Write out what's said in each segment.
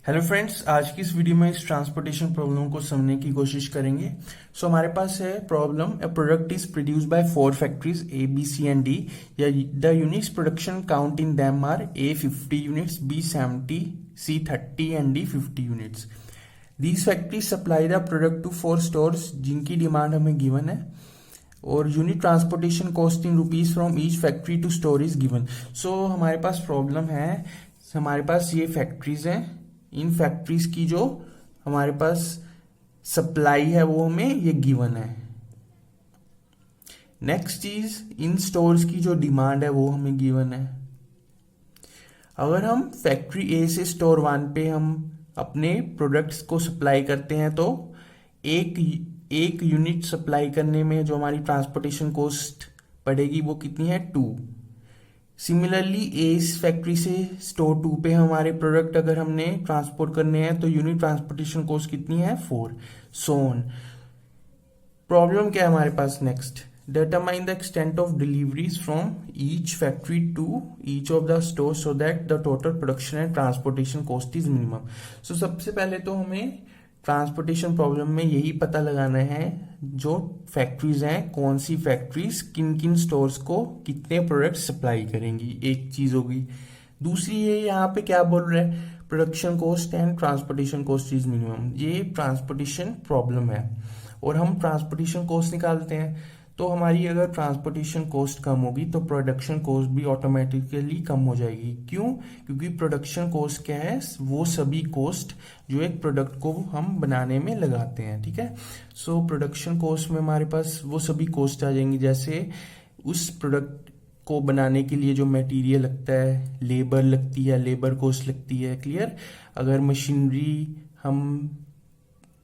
Hello friends, आज की इस वीडियो में इस ट्रांसपोर्टेशन प्रॉब्लम को समझने की कोशिश करेंगे। हमारे पास है problem, a product is produced by 4 factories A B C and D. The units production count in them are A 50 units, B 70, C 30 and D 50 units. These factories supply the product to 4 stores जिनकी demand हमें given है, और unit transportation cost in rupees from each factory to store is given. So हमारे पास problem है, हमारे पास ये factories हैं, इन फैक्ट्रीज की जो हमारे पास सप्लाई है वो हमें ये गिवन है। नेक्स्ट चीज, इन स्टोर्स की जो डिमांड है वो हमें गिवन है। अगर हम फैक्ट्री ए से स्टोर 1 पे हम अपने प्रोडक्ट्स को सप्लाई करते हैं तो एक यूनिट सप्लाई करने में जो हमारी ट्रांसपोर्टेशन कॉस्ट पड़ेगी वो कितनी है, 2। सिमिलरली इस फैक्ट्री से स्टोर 2 पे हमारे प्रोडक्ट अगर हमने ट्रांसपोर्ट करने हैं तो यूनिट ट्रांसपोर्टेशन कॉस्ट कितनी है, 4। सोन प्रॉब्लम क्या है हमारे पास, next determine the extent of deliveries from each factory to each of the store so that the total production and transportation cost is minimum. So सबसे पहले तो हमें ट्रांसपोर्टेशन प्रॉब्लम में यही पता लगाना है जो फैक्ट्रीज हैं, कौन सी फैक्ट्रीज किन किन स्टोर्स को कितने प्रोडक्ट सप्लाई करेंगी, एक चीज होगी। दूसरी ये यहाँ पे क्या बोल रहा है, production cost and transportation cost is minimum. ये ट्रांसपोर्टेशन प्रॉब्लम है और हम ट्रांसपोर्टेशन कॉस्ट निकालते हैं, तो हमारी अगर ट्रांसपोर्टेशन कॉस्ट कम होगी तो प्रोडक्शन कॉस्ट भी ऑटोमेटिकली कम हो जाएगी। क्यों? क्योंकि प्रोडक्शन कॉस्ट क्या है, वो सभी कॉस्ट जो एक प्रोडक्ट को हम बनाने में लगाते हैं, ठीक है। सो प्रोडक्शन कॉस्ट में हमारे पास वो सभी कॉस्ट आ जाएंगी, जैसे उस प्रोडक्ट को बनाने के लिए जो मटेरियल लगता है, लेबर लगती है, लेबर कॉस्ट लगती है, क्लियर। अगर मशीनरी हम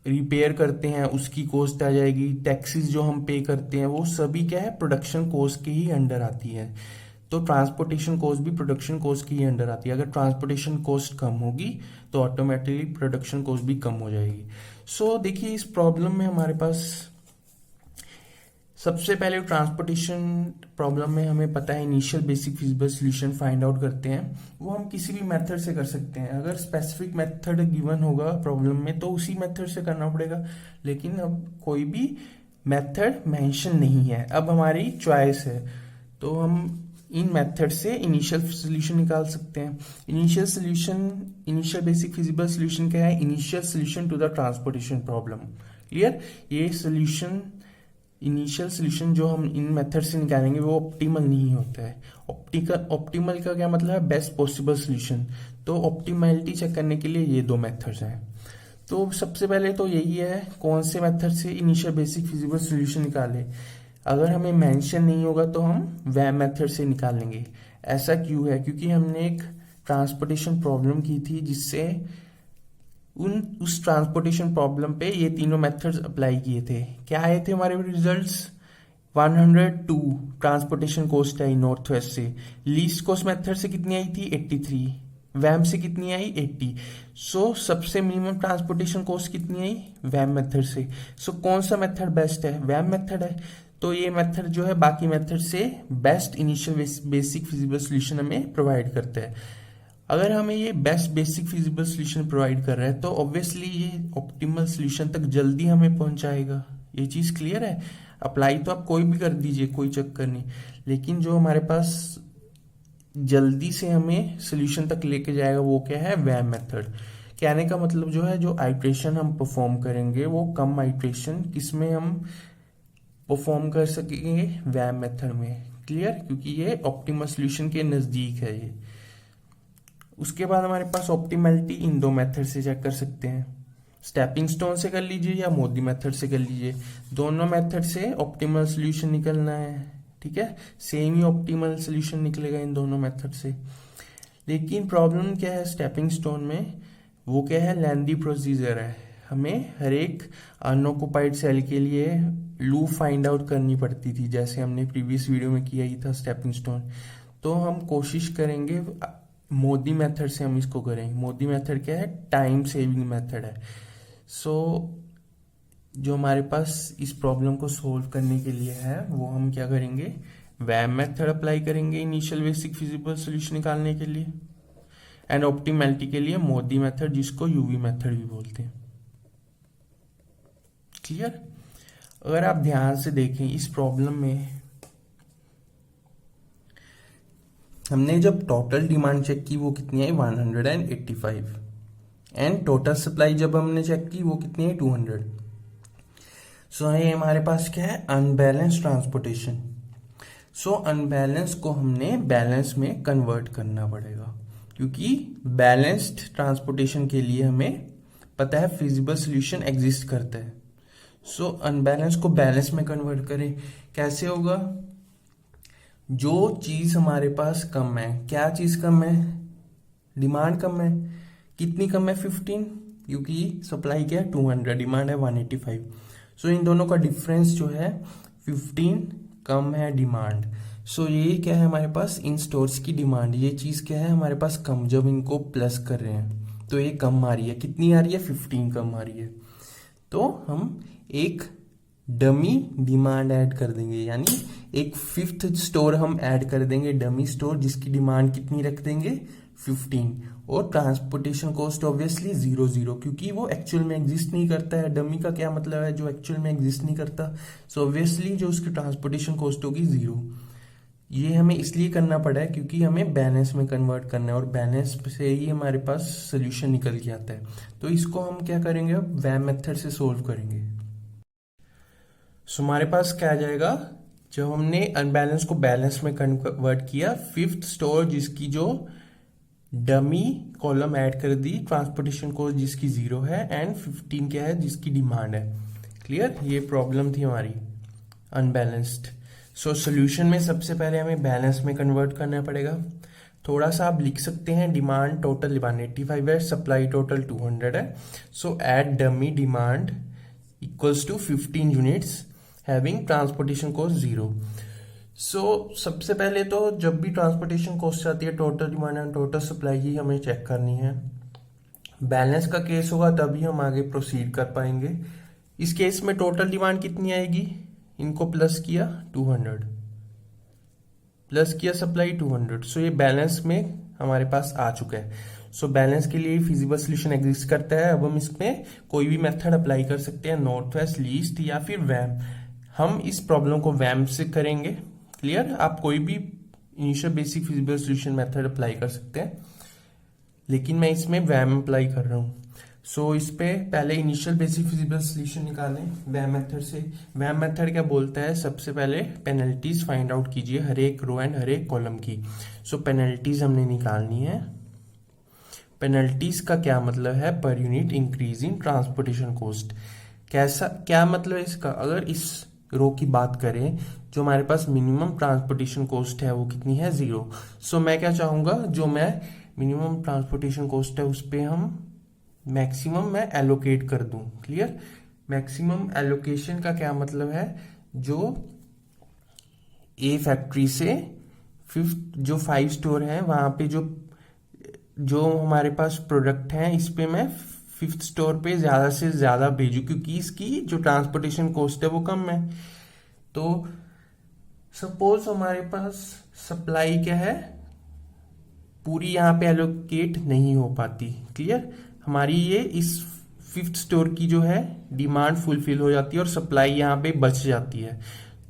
रिपेयर करते हैं उसकी कॉस्ट आ जाएगी, टैक्सेस जो हम पे करते हैं वो सभी क्या है, प्रोडक्शन कॉस्ट के ही अंडर आती है। तो ट्रांसपोर्टेशन कॉस्ट भी प्रोडक्शन कॉस्ट के ही अंडर आती है। अगर ट्रांसपोर्टेशन कॉस्ट कम होगी तो ऑटोमेटिकली प्रोडक्शन कॉस्ट भी कम हो जाएगी। सो देखिए इस प्रॉब्लम में हमारे पास सबसे पहले ट्रांसपोर्टेशन प्रॉब्लम में हमें पता है initial basic feasible solution find out करते हैं, वो हम किसी भी मेथड से कर सकते हैं। अगर स्पेसिफिक मेथड गिवन होगा प्रॉब्लम में तो उसी मेथड से करना पड़ेगा, लेकिन अब कोई भी मेथड मेंशन नहीं है, अब हमारी चॉइस है, तो हम इन मेथड से इनिशियल सोल्यूशन निकाल सकते हैं। इनिशियल बेसिक फिजिबल सॉल्यूशन क्या है, initial solution to the transportation problem, clear. ये सोल्यूशन, इनिशियल सोल्यूशन जो हम इन मेथड से निकालेंगे वो ऑप्टिमल नहीं होता है। ऑप्टिमल का क्या मतलब है, बेस्ट पॉसिबल सोल्यूशन। तो ऑप्टिमैलिटी चेक करने के लिए ये दो मेथड्स हैं। तो सबसे पहले तो यही है, कौन से मेथड से इनिशियल बेसिक फिजिबल सॉल्यूशन निकाले। अगर हमें मेंशन नहीं होगा तो हम वह मेथड से निकालेंगे। ऐसा क्यों है, क्योंकि हमने एक ट्रांसपोर्टेशन प्रॉब्लम की थी जिससे उस ट्रांसपोर्टेशन प्रॉब्लम पे ये तीनों मेथड्स अप्लाई किए थे। क्या आए थे हमारे रिजल्ट्स, 102 ट्रांसपोर्टेशन कॉस्ट आई नॉर्थ वेस्ट से। लीस्ट कॉस्ट मेथड से कितनी आई थी, 83। वैम से कितनी आई, 80। सो सबसे मिनिमम ट्रांसपोर्टेशन कॉस्ट कितनी आई, वैम मेथड से। सो कौन सा मेथड बेस्ट है, वैम मेथड है। तो ये मेथड जो है बाकी मेथड से best initial basic feasible solution हमें प्रोवाइड करता है। अगर हमें ये best basic feasible solution provide कर रहा है तो ऑब्वियसली ये ऑप्टिमल सॉल्यूशन तक जल्दी हमें पहुंचाएगा। ये चीज क्लियर है। अप्लाई तो आप कोई भी कर दीजिए, कोई चक्कर नहीं, लेकिन जो हमारे पास जल्दी से हमें सॉल्यूशन तक लेके जाएगा वो क्या है, वैम मेथड। कहने का मतलब जो है, जो आइट्रेशन हम परफॉर्म करेंगे वो कम आइट्रेशन किसमें हम परफॉर्म कर सकेंगे, वैम मेथड में, क्लियर। क्योंकि ये ऑप्टिमल सॉल्यूशन के नजदीक है ये। उसके बाद हमारे पास ऑप्टिमैलिटी इन दो मेथड से चेक कर सकते हैं, स्टेपिंग स्टोन से कर लीजिए या मोदी मेथड से कर लीजिए। दोनों मेथड से ऑप्टिमल सॉल्यूशन निकलना है, ठीक है। सेम ही ऑप्टिमल सॉल्यूशन निकलेगा इन दोनों मेथड से। लेकिन प्रॉब्लम क्या है स्टेपिंग स्टोन में, वो क्या है, लेंदी प्रोसीजर है। हमें हर एक अनऑक्युपाइड सेल के लिए लूप फाइंड आउट करनी पड़ती थी, जैसे हमने प्रीवियस वीडियो में किया ही था स्टेपिंग स्टोन। तो हम कोशिश करेंगे मोदी मेथड से हम इसको करेंगे। मोदी मेथड क्या है, टाइम सेविंग मेथड है। सो जो हमारे पास इस प्रॉब्लम को सोल्व करने के लिए है वो हम क्या करेंगे, वैम मेथड अप्लाई करेंगे इनिशियल बेसिक फिजिबल सॉल्यूशन निकालने के लिए। एंड ऑप्टिमैलिटी के लिए मोदी मेथड, जिसको यूवी मेथड भी बोलते हैं। क्लियर? अगर आप ध्यान से देखें इस प्रॉब्लम में हमने जब टोटल डिमांड चेक की वो कितनी आई 185 एंड टोटल सप्लाई जब हमने चेक की वो कितनी है 200। सो ये हमारे पास क्या है अनबैलेंस ट्रांसपोर्टेशन। सो अनबैलेंस को हमने बैलेंस में कन्वर्ट करना पड़ेगा, क्योंकि बैलेंस्ड ट्रांसपोर्टेशन के लिए हमें पता है फिजिबल सोल्यूशन एग्जिस्ट करता है। सो अनबैलेंस को बैलेंस में कन्वर्ट करें, कैसे होगा? जो चीज हमारे पास कम है, क्या चीज कम है? डिमांड कम है। कितनी कम है? 15, क्योंकि सप्लाई क्या है 200, डिमांड है 185। सो इन दोनों का डिफरेंस जो है 15 कम है डिमांड। सो ये क्या है हमारे पास इन स्टोर्स की डिमांड, ये चीज क्या है हमारे पास कम। जब इनको प्लस कर रहे हैं तो ये कम आ रही है। कितनी आ रही है? 15 कम आ रही है। तो हम एक डमी डिमांड ऐड कर देंगे, यानी एक फिफ्थ स्टोर हम ऐड कर देंगे, डमी स्टोर, जिसकी डिमांड कितनी रख देंगे 15। और ट्रांसपोर्टेशन कॉस्ट ऑब्वियसली 0 क्योंकि वो एक्चुअल में एग्जिस्ट नहीं करता है। डमी का क्या मतलब है? जो एक्चुअल में एग्जिस्ट नहीं करता। सो ऑब्वियसली जो उसकी ट्रांसपोर्टेशन कॉस्ट होगी 0। ये हमें इसलिए करना पड़ा है क्योंकि हमें बैलेंस में कन्वर्ट करना है, और बैलेंस से ही हमारे पास सोल्यूशन निकल के आता है। तो इसको हम क्या करेंगे अब वैम मेथड से सोल्व करेंगे। सो हमारे पास क्या आ जाएगा, जब हमने अनबैलेंस को बैलेंस में कन्वर्ट किया, फिफ्थ स्टोर जिसकी जो डमी कॉलम ऐड कर दी, ट्रांसपोर्टेशन कॉस्ट जिसकी 0 है, एंड 15 क्या है जिसकी डिमांड है। क्लियर? ये प्रॉब्लम थी हमारी अनबैलेंस्ड। सो सोल्यूशन में सबसे पहले हमें बैलेंस में कन्वर्ट करना पड़ेगा। थोड़ा सा आप लिख सकते हैं, डिमांड टोटल 185 है, सप्लाई टोटल 200 है। So at dummy demand equals to 15 units having transportation cost 0। So सबसे पहले तो जब भी ट्रांसपोर्टेशन कॉस्ट आती है, total demand and total supply ही हमें चेक करनी है। बैलेंस का केस होगा तभी हम आगे प्रोसीड कर पाएंगे। इस केस में टोटल डिमांड कितनी आएगी? इनको प्लस किया 200, प्लस किया सप्लाई 200। सो ये बैलेंस में हमारे पास आ चुका है। सो बैलेंस के लिए फिजिबल सोल्यूशन एग्जिस्ट करता है। अब हम इसमें कोई भी मेथड अप्लाई कर सकते हैं, नॉर्थ वेस्ट, लीस्ट या फिर वैम। हम इस प्रॉब्लम को वैम से करेंगे। क्लियर? आप कोई भी initial basic feasible solution method apply कर सकते हैं, लेकिन मैं इसमें वैम अप्लाई कर रहा हूँ। सो इस पे पहले इनिशियल बेसिक फिजिबल सोल्यूशन निकालें वैम मेथड से। वैम मेथड क्या बोलता है? सबसे पहले पेनल्टीज फाइंड आउट कीजिए हर एक रो एंड हर एक कॉलम की। सो पेनल्टीज हमने निकालनी है। पेनल्टीज का क्या मतलब है? पर unit increase in transportation cost. कैसा क्या मतलब है इसका? अगर इस रो की बात करें, जो हमारे पास मिनिमम ट्रांसपोर्टेशन कॉस्ट है वो कितनी है? 0। सो मैं क्या चाहूंगा, जो मैं मिनिमम ट्रांसपोर्टेशन कॉस्ट है उस पर हम मैक्सिमम मैं एलोकेट कर दूं। क्लियर? मैक्सिमम एलोकेशन का क्या मतलब है? जो ए फैक्ट्री से फिफ्थ जो 5 स्टोर है वहां पे जो हमारे पास प्रोडक्ट है, इस पे मैं फिफ्थ स्टोर पे ज्यादा से ज्यादा भेजू, क्योंकि इसकी जो ट्रांसपोर्टेशन कॉस्ट है वो कम है। तो सपोज हमारे पास सप्लाई क्या है, पूरी यहाँ पे एलोकेट नहीं हो पाती। क्लियर? हमारी ये इस फिफ्थ स्टोर की जो है डिमांड फुलफिल हो जाती है और सप्लाई यहाँ पे बच जाती है।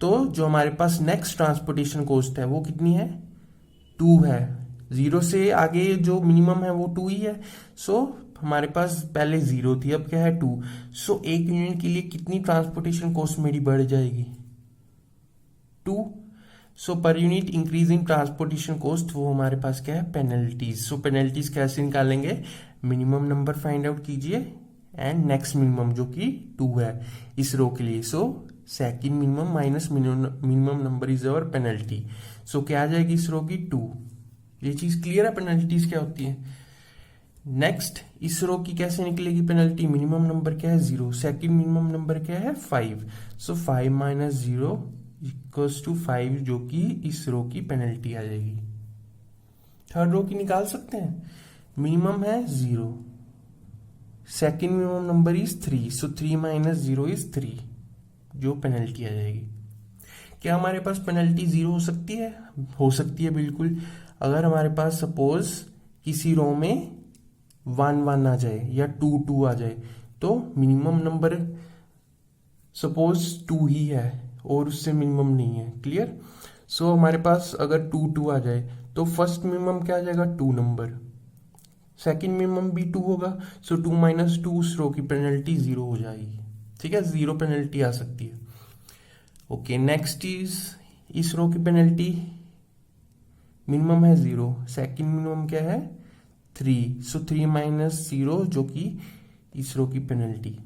तो जो हमारे पास नेक्स्ट ट्रांसपोर्टेशन कॉस्ट है वो कितनी है? 2 है। 0 से आगे जो मिनिमम है वो 2 ही है। सो हमारे पास पहले 0 थी, अब क्या है 2। सो एक यूनिट के लिए कितनी ट्रांसपोर्टेशन कॉस्ट मेरी बढ़ जाएगी? 2। So per unit increase in transportation cost, वो हमारे पास क्या है? पेनल्टीज। सो पेनल्टीज कैसे निकालेंगे? मिनिमम नंबर फाइंड आउट कीजिए एंड नेक्स्ट मिनिमम जो कि 2 है इस रो के लिए। So second minimum minus minimum number is our penalty. So क्या आ जाएगी इस रो की? 2। ये चीज क्लियर है पेनल्टीज क्या होती है? नेक्स्ट इस रो की कैसे निकलेगी पेनल्टी? मिनिमम नंबर क्या है? 0। सेकंड मिनिमम नंबर क्या है? 5। सो 5 माइनस 0 इक्वल्स टू 5, जो कि इस रो की पेनल्टी आ जाएगी। थर्ड रो की निकाल सकते हैं। मिनिमम है 0, second minimum number is 3, so 3 minus 0 is 3, जो पेनल्टी आ जाएगी। क्या हमारे पास पेनल्टी 0 हो सकती है? हो सकती है बिल्कुल। अगर हमारे पास सपोज किसी रो में 1 1 आ जाए या 2 2 आ जाए, तो मिनिमम नंबर सपोज 2 ही है और उससे मिनिमम नहीं है। क्लियर? सो हमारे पास अगर 2 2 आ जाए तो फर्स्ट मिनिमम क्या आ जाएगा? 2 नंबर, सेकंड मिनिमम भी 2 होगा, सो 2 माइनस 2 उस रो की पेनल्टी 0 हो जाएगी। ठीक है, 0 पेनल्टी आ सकती है। ओके, नेक्स्ट इज इस रो की पेनल्टी मिनिमम है 0, सेकंड मिनिमम क्या है? 3, सो 3 माइनस 0 जो कि इस रो की पेनल्टी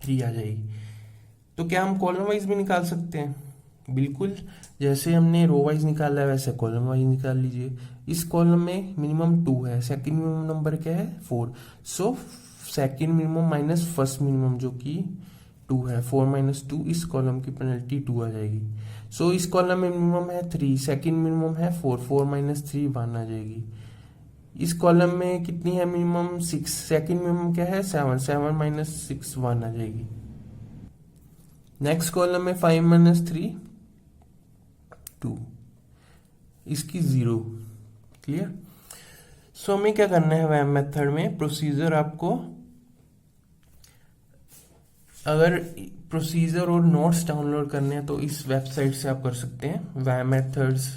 3 आ जाएगी। तो क्या हम कॉलम वाइज भी निकाल सकते हैं? बिल्कुल, जैसे हमने रो वाइज निकाला है वैसे कॉलम वाइज निकाल लीजिए। इस कॉलम में मिनिमम 2 है, सेकंड मिनिमम नंबर क्या है? 4, सो second minimum minus first minimum जो कि 2 है, 4 माइनस 2, इस कॉलम की पेनल्टी 2 आ जाएगी। सो इस कॉलम में मिनिमम है 3, सेकंड मिनिमम है 4, 4 माइनस 3 1 आ जाएगी। इस कॉलम में कितनी है मिनिमम? 6, सेकंड मिनिमम क्या है? 7, 7 माइनस 6 1 आ जाएगी। नेक्स्ट कॉलम में 5 माइनस 3 2, इसकी 0। क्लियर? सो हमें क्या करना है वैम मेथड में? प्रोसीजर आपको, अगर प्रोसीजर और नोट्स डाउनलोड करने हैं तो इस वेबसाइट से आप कर सकते हैं। VAM methods,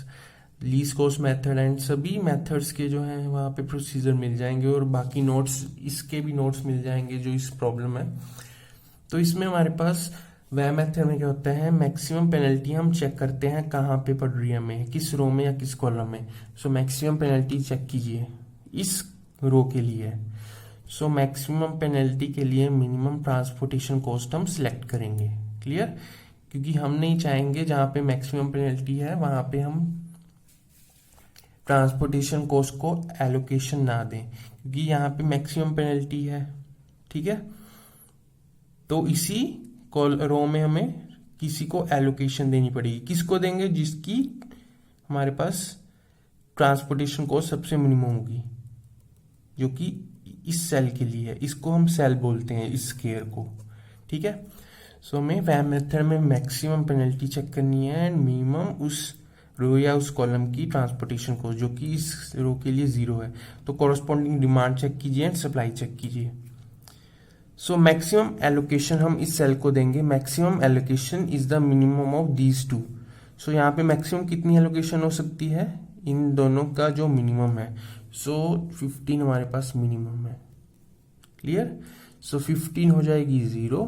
least cost method and सभी मेथड्स के जो हैं वहाँ पे प्रोसीजर मिल जाएंगे और बाकी नोट्स, इसके भी नोट्स मिल जाएंगे जो इस प्रॉब्लम है। तो इसमें हमारे पास वह मेथड में क्या होता है? मैक्सिमम पेनल्टी हम चेक करते हैं कहाँ पे पड़ रही है हमें, किस रो में या किस कॉलम में। सो मैक्सिमम पेनल्टी चेक कीजिए, इस रो के लिए। सो मैक्सिमम पेनल्टी के लिए मिनिमम ट्रांसपोर्टेशन कॉस्ट हम सिलेक्ट करेंगे। क्लियर? क्योंकि हम नहीं चाहेंगे जहाँ पे मैक्सिमम पेनल्टी है वहाँ पे हम ट्रांसपोर्टेशन कॉस्ट को एलोकेशन ना दें, क्योंकि यहाँ पे मैक्सिमम पेनल्टी है। ठीक है, तो इसी रो में हमें किसी को एलोकेशन देनी पड़ेगी। किसको देंगे? जिसकी हमारे पास ट्रांसपोर्टेशन कॉस्ट सबसे मिनिमम होगी, जो कि इस सेल के लिए है। इसको हम सेल बोलते हैं, इस स्केयर को। ठीक है, सो हमें वैम मेथड में मैक्सिमम पेनल्टी चेक करनी है एंड मिनिमम उस रो या उस कॉलम की ट्रांसपोर्टेशन कॉस्ट जो कि इस रो के लिए 0 है। तो कॉरस्पॉन्डिंग डिमांड चेक कीजिए एंड सप्लाई चेक कीजिए। सो मैक्सिमम एलोकेशन हम इस सेल को देंगे। Maximum allocation is the minimum of these two. So यहाँ पे मैक्सिमम कितनी एलोकेशन हो सकती है? इन दोनों का जो मिनिमम है। सो 15 हमारे पास मिनिमम है। क्लियर? सो 15 हो जाएगी 0,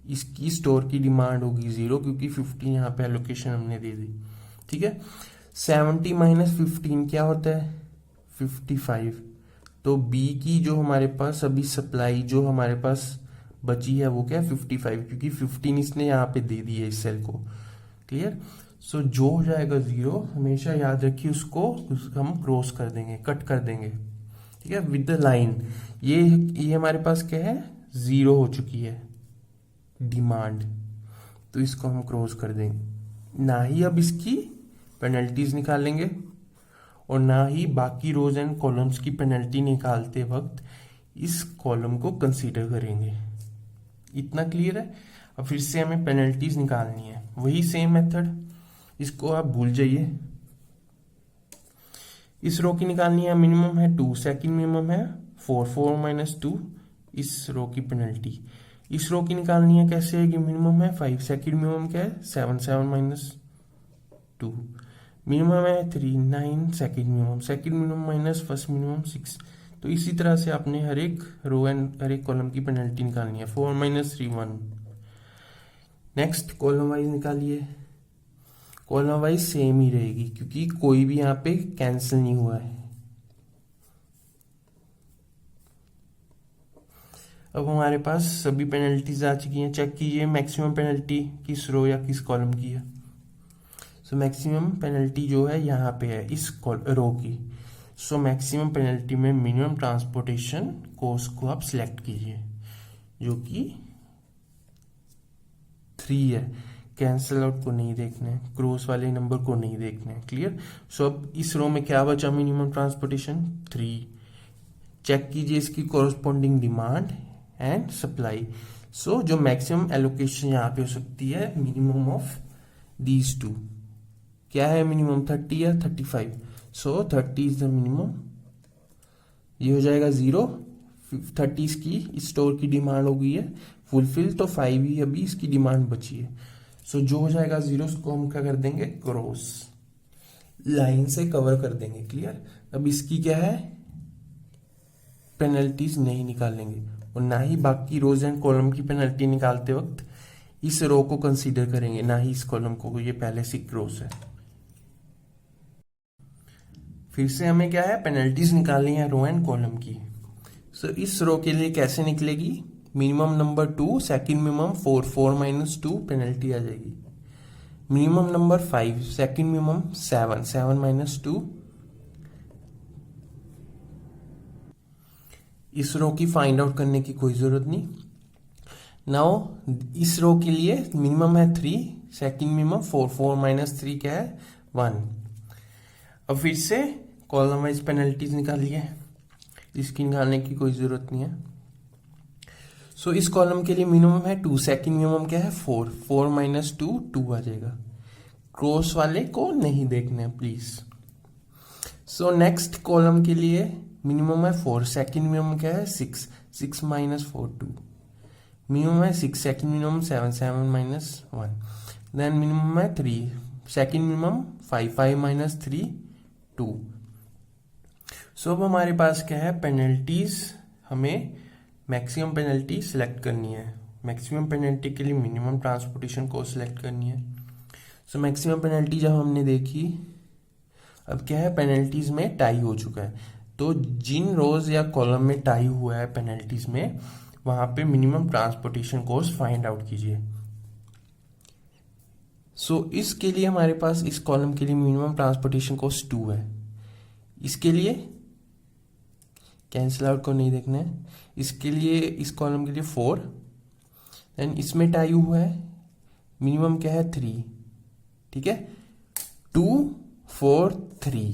इसकी स्टोर की डिमांड होगी 0 क्योंकि 15 यहाँ पे एलोकेशन हमने दे दी। ठीक है, 70 माइनस 15 क्या होता है? 55। तो बी की जो हमारे पास अभी सप्लाई जो हमारे पास बची है वो क्या है? 55, क्योंकि 15 इसने यहाँ पे दे दी है इस सेल को। क्लियर? सो जो हो जाएगा 0, हमेशा याद रखिए उसको हम क्रॉस कर देंगे, कट कर देंगे। ठीक है, विद द लाइन। ये हमारे पास क्या है? 0 हो चुकी है डिमांड, तो इसको हम क्रॉस कर देंगे। ना ही अब इसकी पेनल्टीज निकालेंगे और ना ही बाकी रोज एंड कॉलम्स की पेनल्टी निकालते वक्त इस कॉलम को कंसीडर करेंगे। इतना क्लियर है? अब फिर से हमें पेनल्टीज निकालनी है, वही सेम मेथड, इसको आप भूल जाइए। इस रो की निकालनी है, मिनिमम है 2, सेकंड मिनिमम है 4, 4 माइनस 2, इस रो की पेनल्टी। इस रो की निकालनी है, कैसे है कि मिनिमम है 5, सेकंड मिनिमम क्या है? 7, 7 माइनस 2, मिनिमम है 3, 9, second minimum minus first minimum 6। तो इसी तरह से आपने हर एक रो एंड हर एक कॉलम की पेनल्टी निकालनी है। 4 माइनस 3 1। नेक्स्ट कॉलम वाइज निकालिए। कॉलम वाइज सेम ही रहेगी क्योंकि कोई भी यहाँ पे कैंसिल नहीं हुआ है। अब हमारे पास सभी पेनल्टीज आ चुकी हैं। चेक कीजिए मैक्सिमम पेनल्टी किस रो या किस कॉलम की है। सो मैक्सिमम पेनल्टी जो है यहाँ पे है इस रो की। सो मैक्सिमम पेनल्टी में मिनिमम ट्रांसपोर्टेशन कॉस्ट को आप सिलेक्ट कीजिए जो कि 3 है। कैंसल आउट को नहीं देखना है, क्रॉस वाले नंबर को नहीं देखना है। क्लियर? सो अब इस रो में क्या बचा? Minimum transportation 3। चेक कीजिए इसकी कॉरस्पॉन्डिंग डिमांड एंड सप्लाई। सो जो मैक्सिमम एलोकेशन यहाँ पे हो सकती है मिनिमम ऑफ दीज टू, क्या है मिनिमम? 30 या 35? सो 30 इज द मिनिमम ये हो जाएगा 0। 30 की स्टोर की डिमांड हो गई है फुलफिल, तो 5 ही अभी इसकी डिमांड बची है। सो जो हो जाएगा 0 उसको हम क्या कर देंगे, क्रॉस लाइन से कवर कर देंगे। क्लियर। अब इसकी क्या है, पेनल्टीज नहीं निकालेंगे और ना ही बाकी रोज एंड कॉलम की पेनल्टी निकालते वक्त इस रो को कंसीडर करेंगे, ना ही इस कॉलम को, ये पहले से क्रॉस है। फिर से हमें क्या है, पेनल्टीज निकालनी है रो एंड कॉलम की। सो इस रो के लिए कैसे निकलेगी, minimum number 2, second minimum 4, 4 - 2 penalty आ जाएगी। Minimum number 5, second minimum 7, 7 - 2। इस रो की फाइंड आउट करने की कोई जरूरत नहीं। नाउ इस रो के लिए मिनिमम है 3, सेकंड मिनिमम 4, 4 - 3 क्या है 1। अब फिर से कॉलम वाइज पेनल्टीज निकालिए, इसकी निकालने की कोई जरूरत नहीं है। सो इस कॉलम के लिए मिनिमम है 2, सेकंड मिनिमम क्या है 4, 4 - 2 2 आ जाएगा। क्रॉस वाले को नहीं देखना है प्लीज। सो नेक्स्ट कॉलम के लिए मिनिमम है 4, सेकंड मिनिमम क्या है 6, 6 - 4 2। मिनिमम है 6, सेकंड मिनिमम 7, 7 - 1। देन मिनिमम है 3, सेकंड मिनिमम 5, 5 - 3 2। सो अब हमारे पास क्या है, पेनल्टीज हमें मैक्सिमम पेनल्टी सिलेक्ट करनी है। मैक्सिमम पेनल्टी के लिए मिनिमम ट्रांसपोर्टेशन को सिलेक्ट करनी है। सो मैक्सिमम पेनल्टी जब हमने देखी, अब क्या है, पेनल्टीज में टाई हो चुका है, तो जिन रोज या कॉलम में टाई हुआ है पेनल्टीज में, वहां पे minimum transportation cost find out कीजिए। सो इसके लिए हमारे पास इस कॉलम के लिए मिनिमम ट्रांसपोर्टेशन कॉस्ट 2 है। इसके लिए कैंसिल आउट को नहीं देखना है। इसके लिए इस कॉलम के लिए 4, देन इसमें टाई हुआ है, मिनिमम क्या है 3, ठीक है 2 4 3।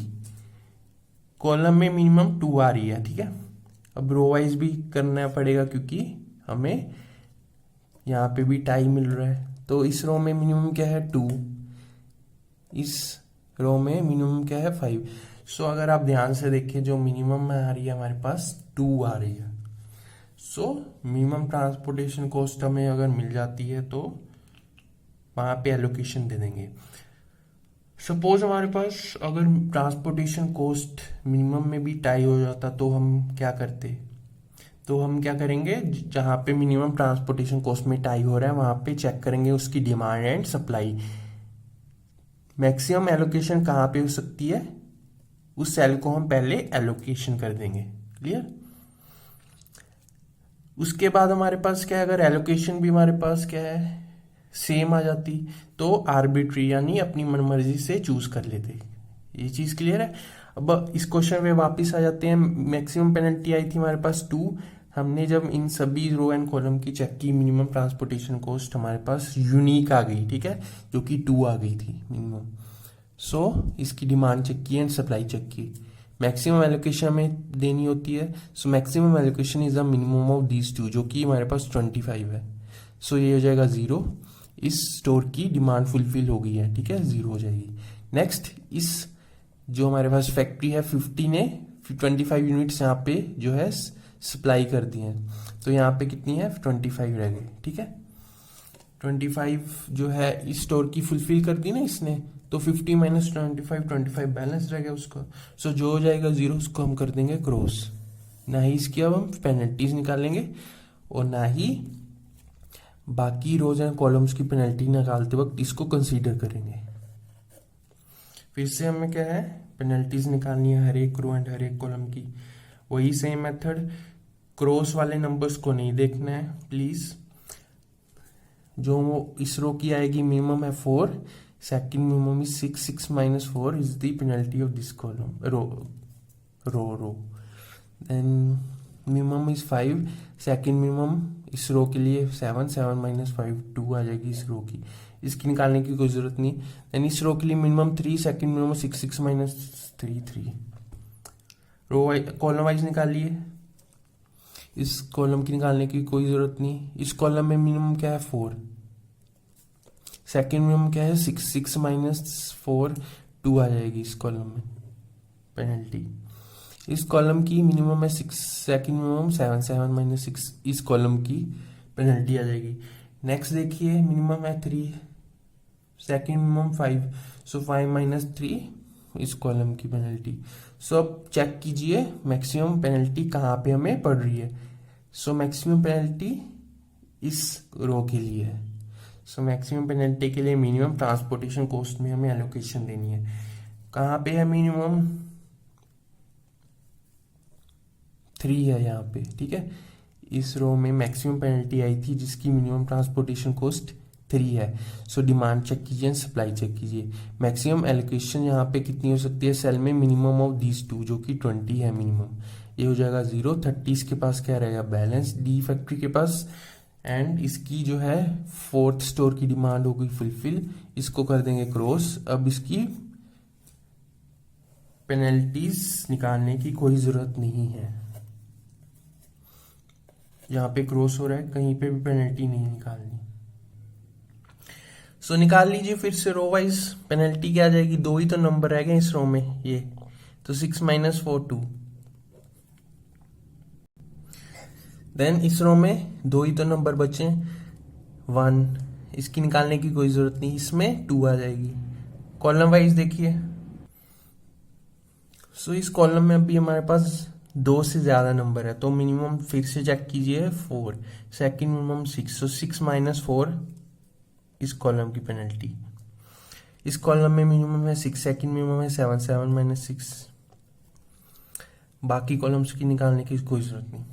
कॉलम में मिनिमम 2 आ रही है, ठीक है। अब रो वाइज भी करना पड़ेगा क्योंकि हमें यहाँ पे भी टाई मिल रहा है। तो इस रो में मिनिमम क्या है 2, इस रो में मिनिमम क्या है 5। सो अगर आप ध्यान से देखें, जो मिनिमम में आ रही है हमारे पास 2 आ रही है। सो मिनिमम ट्रांसपोर्टेशन कॉस्ट हमें अगर मिल जाती है तो वहां पे एलोकेशन दे देंगे। सपोज हमारे पास अगर ट्रांसपोर्टेशन कॉस्ट मिनिमम में भी टाई हो जाता तो हम क्या करते, तो हम क्या करेंगे, जहां पे मिनिमम ट्रांसपोर्टेशन कॉस्ट में टाई हो रहा है वहां पे चेक करेंगे उसकी demand and supply. Maximum allocation कहाँ पे हो सकती है, उस सेल को हम पहले एलोकेशन कर देंगे। क्लियर। उसके बाद हमारे पास क्या है, अगर एलोकेशन भी हमारे पास क्या है सेम आ जाती तो आर्बिट्री यानी अपनी मनमर्जी से चूज कर लेते। ये चीज क्लियर है। अब इस क्वेश्चन में वापस आ जाते हैं। मैक्सिमम पेनल्टी आई थी हमारे पास 2। हमने जब इन सभी रो एंड कॉलम की चेक की, मिनिमम ट्रांसपोर्टेशन कॉस्ट हमारे पास यूनिक आ गई, ठीक है, जो कि 2 आ गई थी मिनिमम। सो इसकी डिमांड चेक की एंड सप्लाई चेक की। मैक्सिमम एलोकेशन हमें देनी होती है। सो maximum allocation is the minimum of these 2, जो कि हमारे पास 25 है। सो ये हो जाएगा 0। इस स्टोर की डिमांड फुलफिल हो गई है, ठीक है, 0 हो जाएगी। नेक्स्ट, इस जो हमारे पास फैक्ट्री है 50 ने 25 यूनिट्स यहाँ पे जो है सप्लाई कर दी है, तो यहाँ पे कितनी है 25 रह गई, ठीक है। 25 जो है इस स्टोर की फुलफिल कर दी ना इसने, तो 50 - 25 बैलेंस रह गया उसका। सो जो हो जाएगा 0 उसको हम कर देंगे क्रॉस। ना ही इसकी अब हम पेनल्टीज निकालेंगे और ना ही बाकी रोज एंड कॉलम्स की पेनल्टी निकालते वक्त इसको कंसीडर करेंगे। फिर से हमें क्या है, पेनल्टीज निकालनी है हर एक रो एंड हर एक कॉलम की। वही सेम मेथड, क्रॉस वाले नंबर्स को नहीं देखना है प्लीज। जो इस रो की आएगी मिनिमम है 4, second minimum is 6, 6 - 4 is the penalty of this column row. Then minimum is 5, second minimum इस रो के लिए 7, 7 - 5 2 आ जाएगी इस रो की। इसकी निकालने की कोई जरूरत नहीं। देन इस रो के लिए minimum 3, second minimum 6, 6 - 3 3। Row column wise निकालिए। इस कॉलम की निकालने की कोई जरूरत नहीं। इस कॉलम में मिनिमम क्या है 4, सेकंड मिनिमम क्या है 6, 6 - 4 2 आ जाएगी इस कॉलम में पेनल्टी। इस कॉलम की मिनिमम है 6, सेकंड मिनिमम 7, 7 माइनस 6 इस कॉलम की पेनल्टी आ जाएगी। नेक्स्ट देखिए मिनिमम है 3, सेकंड मिनिमम 5, सो 5 माइनस 3 इस कॉलम की पेनल्टी। सो अब चेक कीजिए मैक्सिमम पेनल्टी कहाँ पे हमें पड़ रही है। सो मैक्सिमम पेनल्टी इस रो के लिए है। सो मैक्सिमम पेनल्टी के लिए मिनिमम ट्रांसपोर्टेशन कॉस्ट में हमें एलोकेशन देनी है। कहाँ पे है मिनिमम 3 है यहाँ पे, ठीक है। इस रो में मैक्सिमम पेनल्टी आई थी जिसकी मिनिमम ट्रांसपोर्टेशन कॉस्ट 3 है। सो डिमांड चेक कीजिए एंड सप्लाई चेक कीजिए। मैक्सिमम एलोकेशन यहाँ पे कितनी हो सकती है सेल में, मिनिमम ऑफ दीज टू जो कि 20 है मिनिमम। ये हो जाएगा 0, 30 के पास क्या रहेगा बैलेंस डी फैक्ट्री के पास, एंड इसकी जो है 4th स्टोर की डिमांड हो गई फुलफिल, इसको कर देंगे क्रॉस। अब इसकी पेनल्टीज निकालने की कोई जरूरत नहीं है, यहाँ पे क्रॉस हो रहा है, कहीं पे भी पेनल्टी नहीं निकालनी। सो निकाल लीजिए फिर से रो वाइज पेनल्टी क्या आ जाएगी, 2 ही तो नंबर रह गए इस रो में, ये तो 6 माइनस 4 2। देन इस रो में 2 ही तो नंबर बचे 1, इसकी निकालने की कोई जरूरत नहीं, इसमें 2 आ जाएगी। कॉलम वाइज देखिए, सो इस कॉलम में अभी हमारे पास 2 से ज्यादा नंबर है, तो मिनिमम फिर से चेक कीजिए 4, सेकंड मिनिमम 6, सो 6 माइनस 4 इस कॉलम की पेनल्टी। इस कॉलम में मिनिमम है 6, सेकंड मिनिमम है 7, 7 माइनस 6, बाकी कॉलम्स की निकालने की कोई जरूरत नहीं।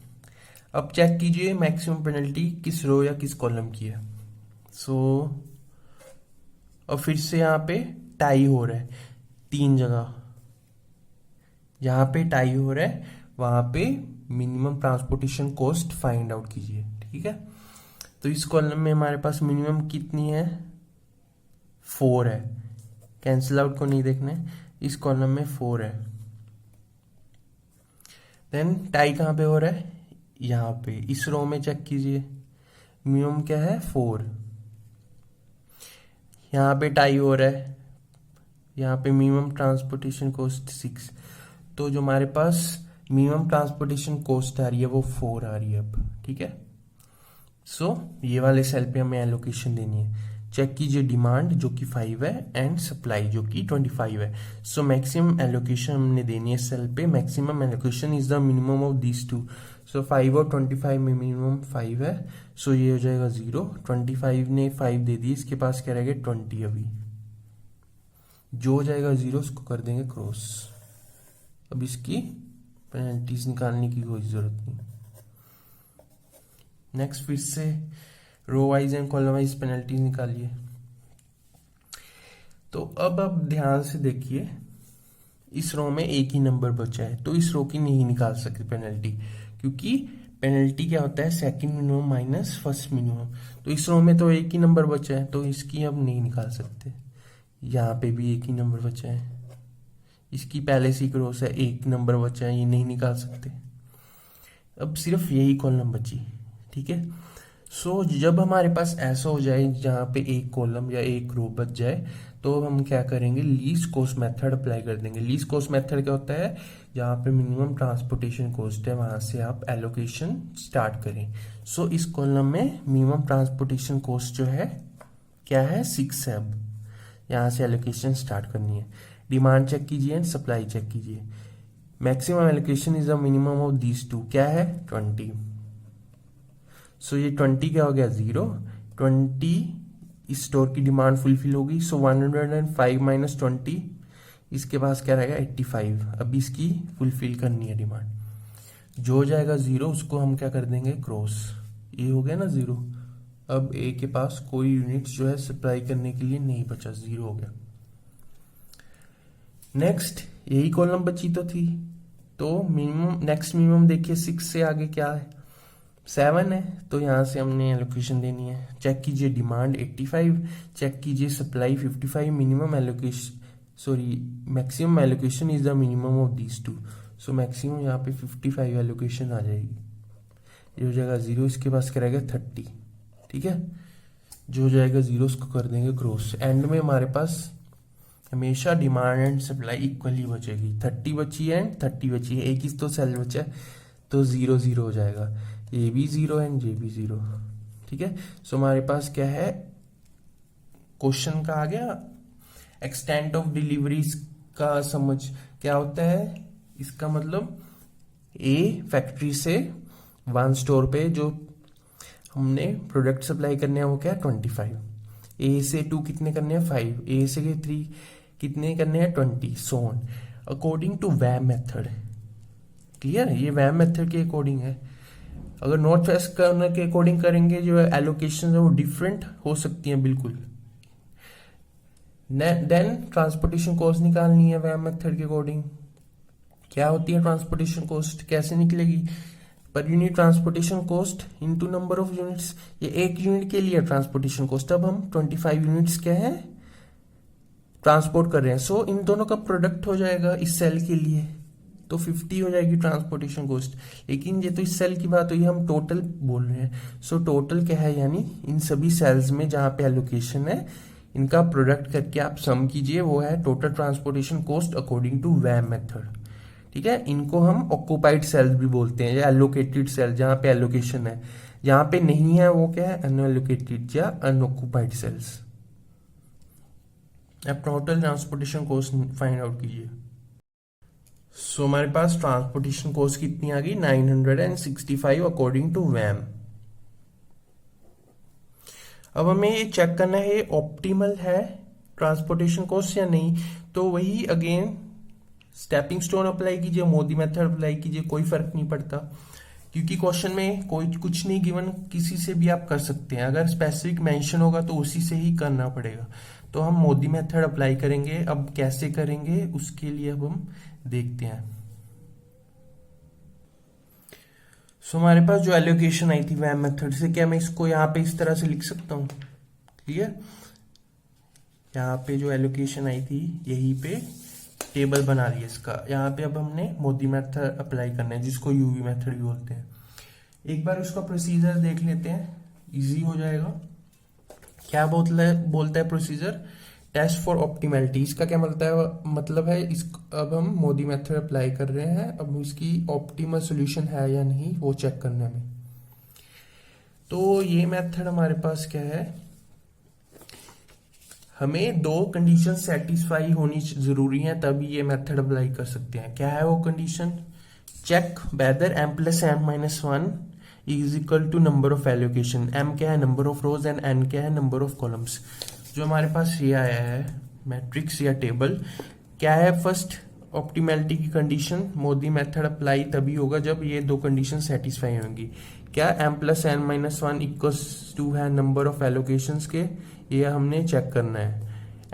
अब चेक कीजिए मैक्सिमम पेनल्टी किस रो या किस कॉलम की है। सो अब फिर से यहाँ पे टाई हो रहा है 3 जगह, यहाँ पे टाई हो रहा है, वहां पे minimum transportation cost find out कीजिए, ठीक है। तो इस कॉलम में हमारे पास मिनिमम कितनी है 4 है, कैंसिल आउट को नहीं देखना है, इस कॉलम में 4 है। देन टाई कहाँ पे हो रहा है, यहाँ पे इस रो में चेक कीजिए मिनिमम क्या है 4, यहाँ पे टाई हो रहा है, यहाँ पे मिनिमम ट्रांसपोर्टेशन कॉस्ट 6, तो जो हमारे पास मिनिमम ट्रांसपोर्टेशन कॉस्ट आ रही है वो 4 आ रही है अब, ठीक है। सो ये वाले सेल पे हमें एलोकेशन देनी है। चेक कीजिए डिमांड जो कि 5 है एंड सप्लाई जो कि 25 है। सो मैक्सिमम एलोकेशन हमने देनी है सेल पे, maximum allocation is the minimum of these two. So 5 और 25 में मिनिमम 5 है, सो ये हो जाएगा 0, 25 ने 5 दे दी, इसके पास क्या रहेगा 20, अभी जो हो जाएगा 0 उसको कर देंगे क्रॉस। अब इसकी पेनल्टीज निकालने की कोई जरूरत नहीं। नेक्स्ट फिर से row wise and column wise penalties निकालिए। तो अब आप ध्यान से देखिए इस रो में एक ही नंबर बचा है, तो इस रो की नहीं निकाल सकते पेनल्टी, क्योंकि पेनल्टी क्या होता है second minimum minus first minimum, तो इस रो में तो एक ही नंबर बचा है, तो इसकी अब नहीं निकाल सकते। यहाँ पे भी एक ही नंबर बचा है, इसकी पहले से क्रॉस है, एक नंबर बचा है, ये नहीं निकाल सकते। अब सिर्फ यही कॉलम बची, ठीक है। सो जब हमारे पास ऐसा हो जाए जहाँ पे एक कॉलम या एक रो बच जाए, तो हम क्या करेंगे लीस्ट कॉस्ट मेथड अप्लाई कर देंगे। लीस्ट कॉस्ट मेथड क्या होता है, जहाँ पे मिनिमम ट्रांसपोर्टेशन कॉस्ट है वहां से आप एलोकेशन स्टार्ट करें। सो इस कॉलम में मिनिमम ट्रांसपोर्टेशन कॉस्ट जो है क्या है 6 है, अब यहाँ से एलोकेशन स्टार्ट करनी है। डिमांड चेक कीजिए एंड सप्लाई चेक कीजिए। Maximum allocation is the minimum of these to, क्या है 20। सो ये 20 क्या हो गया 0, 20 इस स्टोर की डिमांड फुलफिल होगी, सो 105 माइनस 20 इसके पास क्या रहेगा 85। अब इसकी फुलफिल करनी है डिमांड, जो हो जाएगा 0 उसको हम क्या कर देंगे क्रॉस, ये हो गया ना 0। अब ए के पास कोई यूनिट्स जो है सप्लाई करने के लिए नहीं बचा, 0 हो गया। नेक्स्ट यही कॉलम बची तो थी, तो मिनिमम नेक्स्ट मिनिमम देखिए 6 से आगे क्या है 7 है, तो यहाँ से हमने एलोकेशन देनी है। चेक कीजिए डिमांड 85, चेक कीजिए supply 55, minimum allocation maximum allocation is the minimum of these two, so maximum यहाँ पे 55 एलोकेशन आ जाएगी, ये हो जाएगा 0, इसके पास क्या रहेगा 30, ठीक है। जो हो जाएगा 0 उसको कर देंगे क्रॉस। एंड में हमारे पास हमेशा डिमांड एंड सप्लाई इक्वली बचेगी। 30 बची है एंड 30 बची है, एक ही तो सेल बचा है, तो 0 0 हो जाएगा, ये भी 0 एंड ये भी 0। ठीक है, सो हमारे पास क्या है, क्वेश्चन का आ गया एक्सटेंट ऑफ डिलीवरीज का समझ क्या होता है। इसका मतलब ए फैक्ट्री से वन स्टोर पे जो हमने प्रोडक्ट सप्लाई करने हैं वो क्या है 25, ए से 2 कितने करने हैं 5, ए से 3 कितने करने हैं 20, so on according to VAM method. Clear है, ये वैम मेथड के अकॉर्डिंग है। अगर नॉर्थ वेस्ट कॉर्नर के अकॉर्डिंग करेंगे जो एलोकेशन है वो डिफरेंट हो सकती है बिल्कुल। देन ट्रांसपोर्टेशन कॉस्ट निकालनी है वैम मेथड के अकॉर्डिंग। क्या होती है ट्रांसपोर्टेशन कॉस्ट, कैसे निकलेगी, per unit transportation cost into number of units. ये एक यूनिट के लिए ट्रांसपोर्टेशन कॉस्ट, अब हम 25 यूनिट्स क्या है ट्रांसपोर्ट कर रहे हैं, सो इन दोनों का प्रोडक्ट हो जाएगा इस सेल के लिए, तो 50 हो जाएगी ट्रांसपोर्टेशन कॉस्ट। लेकिन ये तो इस सेल की बात हुई, हम टोटल बोल रहे हैं, सो टोटल क्या है, यानी इन सभी सेल्स में जहां पे एलोकेशन है इनका प्रोडक्ट करके आप सम कीजिए, वो है total transportation cost according to VAM method. ठीक है, इनको हम ऑक्यूपाइड सेल्स भी बोलते हैं या एलोकेटेड सेल, जहां पे एलोकेशन है, जहां पे नहीं है वो क्या है अनएलोकेटेड या अनऑक्यूपाइड सेल्स। अब total transportation cost find out कीजिए। सो हमारे पास ट्रांसपोर्टेशन कॉस्ट कितनी आ गई 965 अकॉर्डिंग टू वैम। अब हमें ये चेक करना है ऑप्टिमल है ट्रांसपोर्टेशन कॉस्ट या नहीं, तो वही अगेन स्टेपिंग स्टोन अप्लाई कीजिए, मोदी मेथड अप्लाई कीजिए, कोई फर्क नहीं पड़ता, क्योंकि क्वेश्चन में कोई कुछ नहीं गिवन, किसी से भी आप कर सकते हैं, अगर स्पेसिफिक मेंशन होगा तो उसी से ही करना पड़ेगा। तो हम मोदी मेथड अप्लाई करेंगे, अब कैसे करेंगे उसके लिए अब हम देखते हैं। सो हमारे पास जो एलोकेशन आई थी वैम मेथड से, क्या मैं इसको यहाँ पे इस तरह से लिख सकता हूँ, क्लियर, यहाँ पे जो एलोकेशन आई थी यहीं पे टेबल बना लिया इसका, यहाँ पे अब हमने मोदी मेथड अप्लाई करना है जिसको यूवी मेथड भी बोलते हैं। एक बार उसका प्रोसीजर देख लेते हैं, इजी हो जाएगा। क्या बोलता है प्रोसीजर, टेस्ट फॉर ऑप्टिमैलिटी। इसका क्या मतलब है इस, अब हम मोदी मेथड अप्लाई कर रहे हैं, अब इसकी ऑप्टिमल सोल्यूशन है या नहीं वो चेक करने में। तो ये मेथड हमारे पास क्या है, हमें 2 कंडीशन सेटिस्फाई होनी जरूरी है तभी ये मेथड अप्लाई कर सकते हैं। क्या है वो condition, check whether m plus m minus 1 is equal to number of allocation. m क्या है number of rows and n क्या है नंबर ऑफ कॉलम्स। जो हमारे पास ये आया है मैट्रिक्स या टेबल, क्या है फर्स्ट ऑप्टिमैलिटी की कंडीशन, मोदी मेथड अप्लाई तभी होगा जब ये 2 कंडीशन सेटिस्फाई होंगी। क्या m plus n minus 1 equals to है नंबर ऑफ एलोकेशंस के, ये हमने चेक करना है।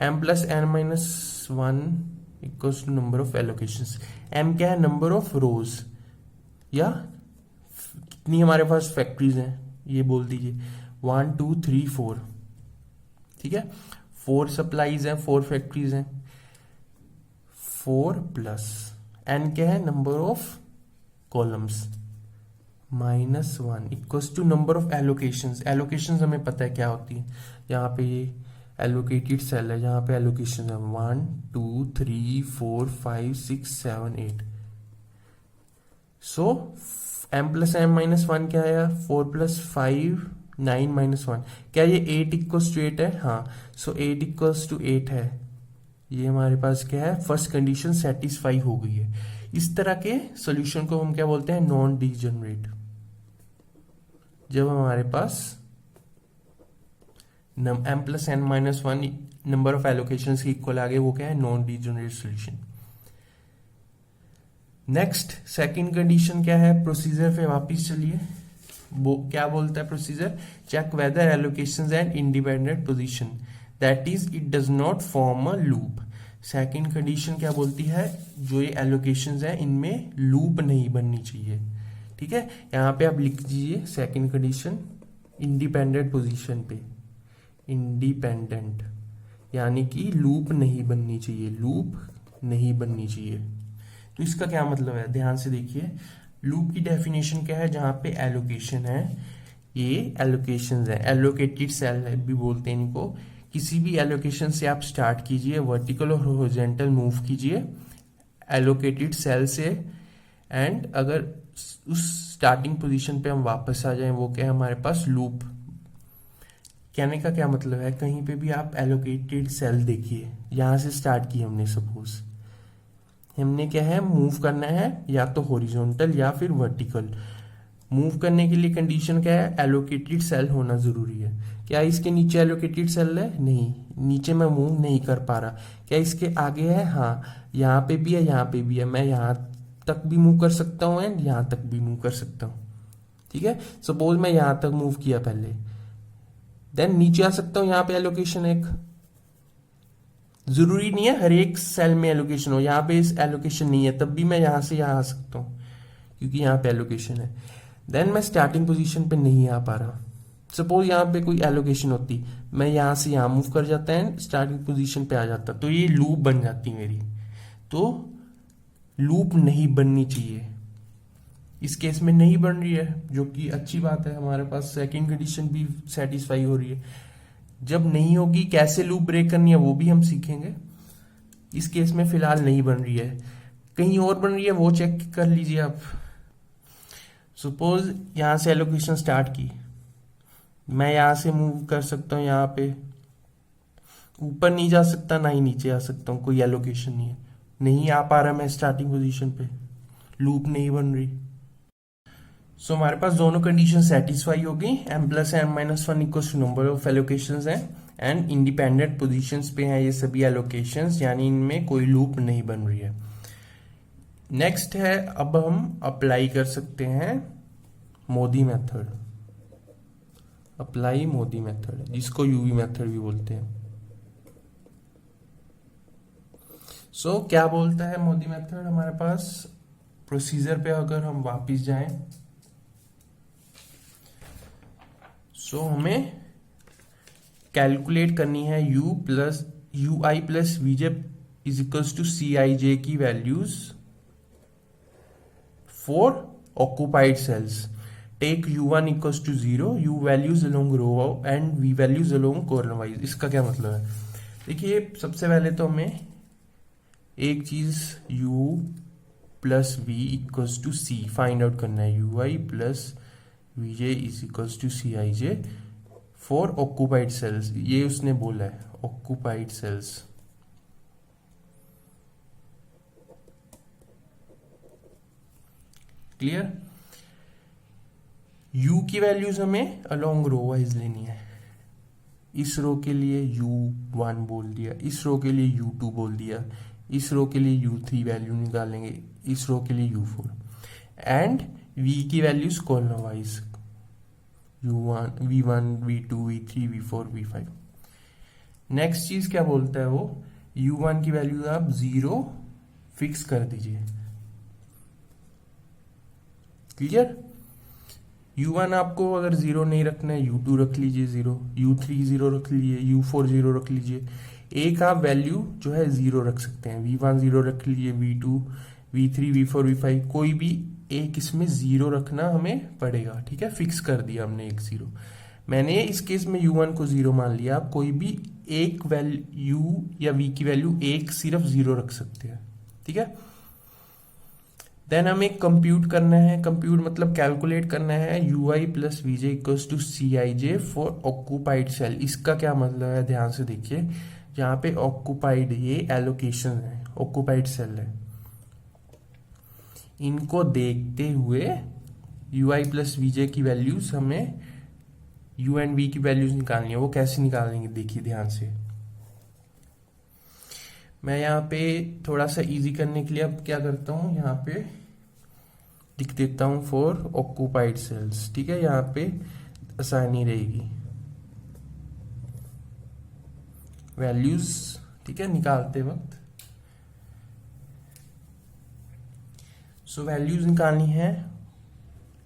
m plus n minus 1 equals to number of allocations. m क्या है नंबर ऑफ रोज, या कितनी हमारे पास फैक्ट्रीज हैं ये बोल दीजिए, 1 2 3 4, ठीक है, 4 सप्लाईज हैं, 4 फैक्ट्रीज हैं, 4 प्लस n क्या है number of columns minus 1 equals to number of allocations. Allocations हमें पता है क्या होती है, यहाँ पे ये एलोकेटेड सेल है, यहाँ पे एलोकेशन है 1 2 3 4 5 6 7 8। सो m प्लस m माइनस 1 क्या है, 4 प्लस 5 9 माइनस 1, क्या ये 8 इक्वल्स टू 8 है, हाँ, सो 8 इक्वल्स टू 8 है। ये हमारे पास क्या है, फर्स्ट कंडीशन सेटिस्फाई हो गई है। इस तरह के सॉल्यूशन को हम क्या बोलते हैं, नॉन डीजेनरेट। जब हमारे पास m plus n minus 1 number of allocations की इक्वल आ गए, वो क्या है, non degenerate solution. Next second condition क्या है, प्रोसीजर पे वापिस चलिए, क्या बोलता है procedure, check whether allocations and independent position, that is it does not form a loop. Second condition क्या बोलती है, जो ये एलोकेशंस है इनमें लूप नहीं बननी चाहिए। ठीक है, यहाँ पे आप लिख दीजिए सेकंड कंडीशन इंडिपेंडेंट पोजीशन पे, इंडिपेंडेंट यानी कि लूप नहीं बननी चाहिए, लूप नहीं बननी चाहिए। तो इसका क्या मतलब है, ध्यान से देखिए, लूप की डेफिनेशन क्या है, जहां पे एलोकेशन है, ये एलोकेशन है, एलोकेटेड सेल भी बोलते हैं इनको, किसी भी एलोकेशन से आप स्टार्ट कीजिए, वर्टिकल और हॉरिजॉन्टल मूव कीजिए एलोकेटेड सेल से, एंड अगर उस स्टार्टिंग पोजीशन पे हम वापस आ जाएं, वो क्या है हमारे पास लूप। कहने का क्या मतलब है, कहीं पे भी आप एलोकेटेड सेल देखिए, यहां से स्टार्ट की हमने, सपोज हमने क्या है मूव करना है या तो हॉरिजॉन्टल या फिर वर्टिकल। मूव करने के लिए कंडीशन क्या है, एलोकेटेड सेल होना जरूरी है। क्या इसके नीचे एलोकेटेड सेल है, नहीं, नीचे मैं मूव नहीं कर पा रहा। क्या इसके आगे है, हाँ, यहाँ पे भी है, यहाँ पे भी है, मैं यहाँ तक भी मूव कर सकता हूँ एंड यहाँ तक भी मूव कर सकता हूँ। ठीक है, सपोज मैं यहाँ तक मूव किया पहले, देन नीचे आ सकता हूँ, यहाँ पे एलोकेशन एक, जरूरी नहीं है हर एक सेल में एलोकेशन हो, यहाँ पे इस एलोकेशन नहीं है तब भी मैं यहाँ से यहाँ आ सकता हूँ क्योंकि यहाँ पे एलोकेशन है। देन मैं स्टार्टिंग पोजीशन पे नहीं आ पा रहा, सपोज यहाँ पे कोई एलोकेशन होती, मैं यहाँ से यहाँ मूव कर जाता है, स्टार्टिंग पोजीशन पे आ जाता, तो ये लूप बन जाती मेरी। तो लूप नहीं बननी चाहिए, इस केस में नहीं बन रही है, जो कि अच्छी बात है, हमारे पास सेकंड कंडीशन भी सेटिस्फाई हो रही है। जब नहीं होगी कैसे लूप ब्रेक करनी है वो भी हम सीखेंगे। इस केस में फिलहाल नहीं बन रही है, कहीं और बन रही है वो चेक कर लीजिए आप। सपोज यहां से एलोकेशन स्टार्ट की, मैं यहां से मूव कर सकता हूं, यहाँ पे ऊपर नहीं जा सकता ना ही नीचे आ सकता हूँ, कोई एलोकेशन नहीं है, नहीं आ पा रहा मैं स्टार्टिंग पोजीशन पे, लूप नहीं बन रही। सो हमारे पास दोनों कंडीशन सेटिस्फाई हो गई, m plus m minus one equal to number of allocations हैं एंड इंडिपेंडेंट पोजीशंस पे हैं ये सभी एलोकेशंस, यानी इनमें कोई लूप नहीं बन रही है। नेक्स्ट है, अब हम अप्लाई कर सकते हैं Modi method, apply Modi method, जिसको यूवी मेथड भी बोलते हैं। सो क्या बोलता है मोदी मेथड, हमारे पास प्रोसीजर पे अगर हम वापिस जाएं, सो हमें कैलकुलेट करनी है you I plus V J is equals to C I J की values for occupied cells. Take u1 equals to 0, u values along row and v values along column wise. इसका क्या मतलब है, देखिए सबसे पहले तो हमें एक चीज u plus v equals to c find out करना है, you I plus v j is equals to C I j for occupied cells, ये उसने बोला है ऑक्यूपाइड सेल्स। क्लियर, u की वैल्यूज हमें अलोंग रो वाइज लेनी है, इस रो के लिए u1 बोल दिया, इस रो के लिए u2 बोल दिया, इस रो के लिए u3 वैल्यू निकालेंगे, इस रो के लिए u4 एंड v की values column wise, u1 v1 v2 v3 v4 v5। Next चीज क्या बोलता है वो, u1 की वैल्यू आप 0 फिक्स कर दीजिए। क्लियर, u1 आपको अगर 0 नहीं रखना है, u2 रख लीजिए 0, u3 0 रख लीजिए, u4 0 रख लीजिए, एक आप वैल्यू जो है 0 रख सकते हैं, v1 0 रख लीजिए, v2 v3 v4 v5, कोई भी एक इसमें 0 रखना हमें पड़ेगा। ठीक है, फिक्स कर दिया हमने एक 0, मैंने इस केस में u1 को 0 मान लिया, आप कोई भी एक वैल्यू या v की वैल्यू एक सिर्फ 0 रख सकते हैं। ठीक है, देन हमें कंप्यूट करना है, कंप्यूट मतलब कैलकुलेट करना है you I plus v j equals to C I j for occupied cell. इसका क्या मतलब है, ध्यान से देखिए, जहां पे ऑक्यूपाइड ये एलोकेशन है, ऑक्यूपाइड सेल है, इनको देखते हुए यू आई प्लस वी जे की वैल्यूज हमें यू एंड वी की वैल्यूज निकालनी है। वो कैसे निकालेंगे देखिए ध्यान से, मैं यहाँ पे थोड़ा सा इजी करने के लिए अब क्या करता हूँ, यहाँ पे लिख देता हूँ फॉर ऑक्यूपाइड सेल्स। ठीक है, यहाँ पे आसानी रहेगी वैल्यूज, ठीक है, निकालते वक्त। सो वैल्यूज निकालनी है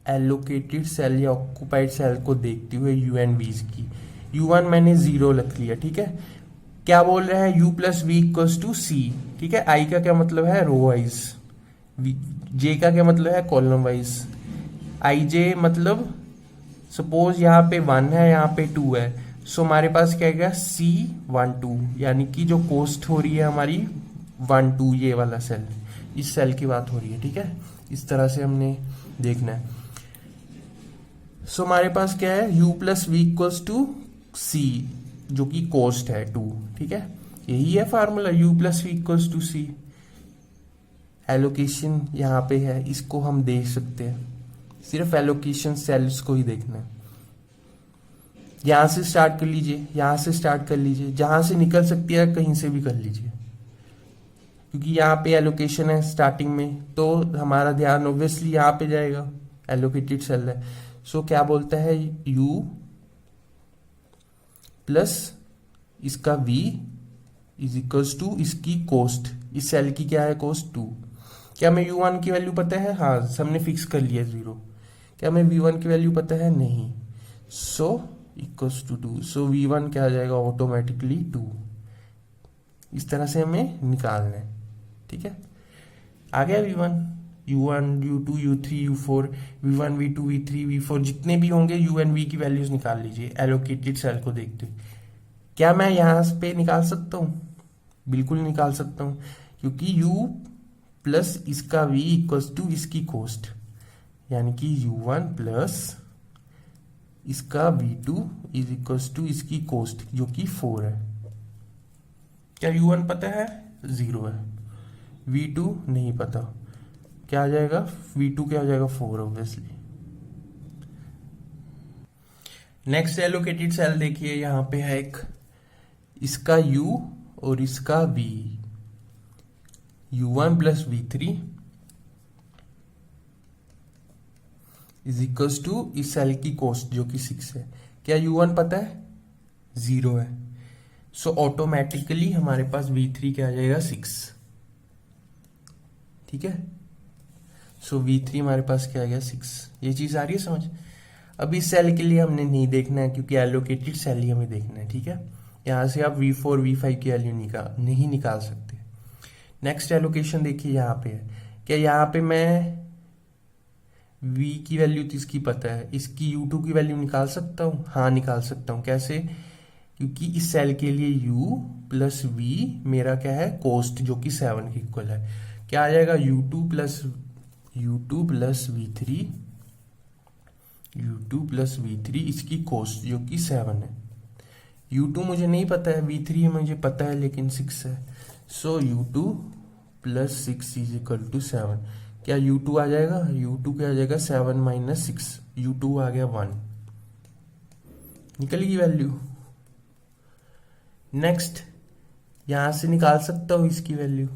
एलोकेटेड सेल या ऑक्यूपाइड सेल को देखते हुए यू एंड वीज की। u1 मैंने 0 रख लिया। ठीक है, क्या बोल रहा है, u plus we equals to C. ठीक है, i का क्या मतलब है, रो वाइज, j का क्या मतलब है, कॉलम वाइज। i j मतलब सपोज यहाँ पे 1 है, यहाँ पे 2 है, सो हमारे पास क्या गया C12, यानी कि जो कोस्ट हो रही है हमारी 12, ये वाला सेल, इस सेल की बात हो रही है, ठीक है। इस तरह से हमने देखना है। सो हमारे पास क्या है, u plus we equals to C, जो कि कोस्ट है 2, ठीक है। यही है formula, u plus we equals to C. Allocation यहाँ पे है, इसको हम देख सकते हैं, सिर्फ एलोकेशन सेल्स को ही देखना है। यहां से स्टार्ट कर लीजिए, यहां से स्टार्ट कर लीजिए, जहां से निकल सकती है कहीं से भी कर लीजिए, क्योंकि यहाँ पे एलोकेशन है स्टार्टिंग में, तो हमारा ध्यान ऑब्वियसली यहाँ पे जाएगा, एलोकेटेड सेल है। सो क्या बोलता है, u प्लस इसका v इज इक्वल्स टू इसकी कोस्ट, इस सेल की क्या है कोस्ट 2। क्या हमें u1 की वैल्यू पता है, हाँ हमने फिक्स कर लिया 0। क्या हमें v1 की वैल्यू पता है, नहीं। सो इक्वल्स टू 2, सो v1 क्या आ जाएगा ऑटोमेटिकली 2। इस तरह से हमें निकालना है, ठीक है। आ गया v1, u1 u2 u3 u4, v1 v2 v3 v4, जितने भी होंगे u एंड v की वैल्यूज निकाल लीजिए एलोकेटेड सेल को देखते हुए। क्या मैं यहां पे निकाल सकता हूं, बिल्कुल निकाल सकता हूं, क्योंकि u प्लस इसका v इक्वल्स टू इसकी कोस्ट, यानी कि u1 प्लस इसका v2 इज इक्वल्स टू इसकी कोस्ट, जो कि 4 है। क्या u1 पता है, 0 है। v2 नहीं पता, क्या आ जाएगा, v2 क्या आ जाएगा 4 ऑब्वियसली। नेक्स्ट एलोकेटेड सेल देखिए, यहां पे है एक, इसका u और इसका v, u1 plus v3 is equals to इस सेल की कोस्ट जो कि 6 है। क्या u1 पता है, 0 है। सो ऑटोमेटिकली हमारे पास v3 क्या आ जाएगा, 6, ठीक है। सो v3 हमारे पास क्या आ गया, 6। ये चीज आ रही है समझ। अब इस सेल के लिए हमने नहीं देखना है, क्योंकि एलोकेटेड सेल ही हमें देखना है, ठीक है। यहां से आप v4 v5 की वैल्यू नहीं निकाल सकते। नेक्स्ट एलोकेशन देखिए, यहाँ पे है। क्या यहाँ पे मैं v की वैल्यू तो इसकी पता है, इसकी u2 की वैल्यू निकाल सकता हूँ, हाँ निकाल सकता हूँ। कैसे, क्योंकि इस सेल के लिए u प्लस v मेरा क्या है, कोस्ट, जो कि 7 के इक्वल है। क्या आ जाएगा, u2 plus v3, u2 plus v3 इसकी कोस्ट जो कि 7 है। u2 मुझे नहीं पता है, v3 मुझे पता है लेकिन 6 है। So u2 plus 6 is equal to 7। क्या u2 आ जाएगा, u2 क्या आ जाएगा, 7 माइनस 6, u2 आ गया 1, निकल गई वैल्यू। नेक्स्ट यहां से निकाल सकता हूं इसकी वैल्यू,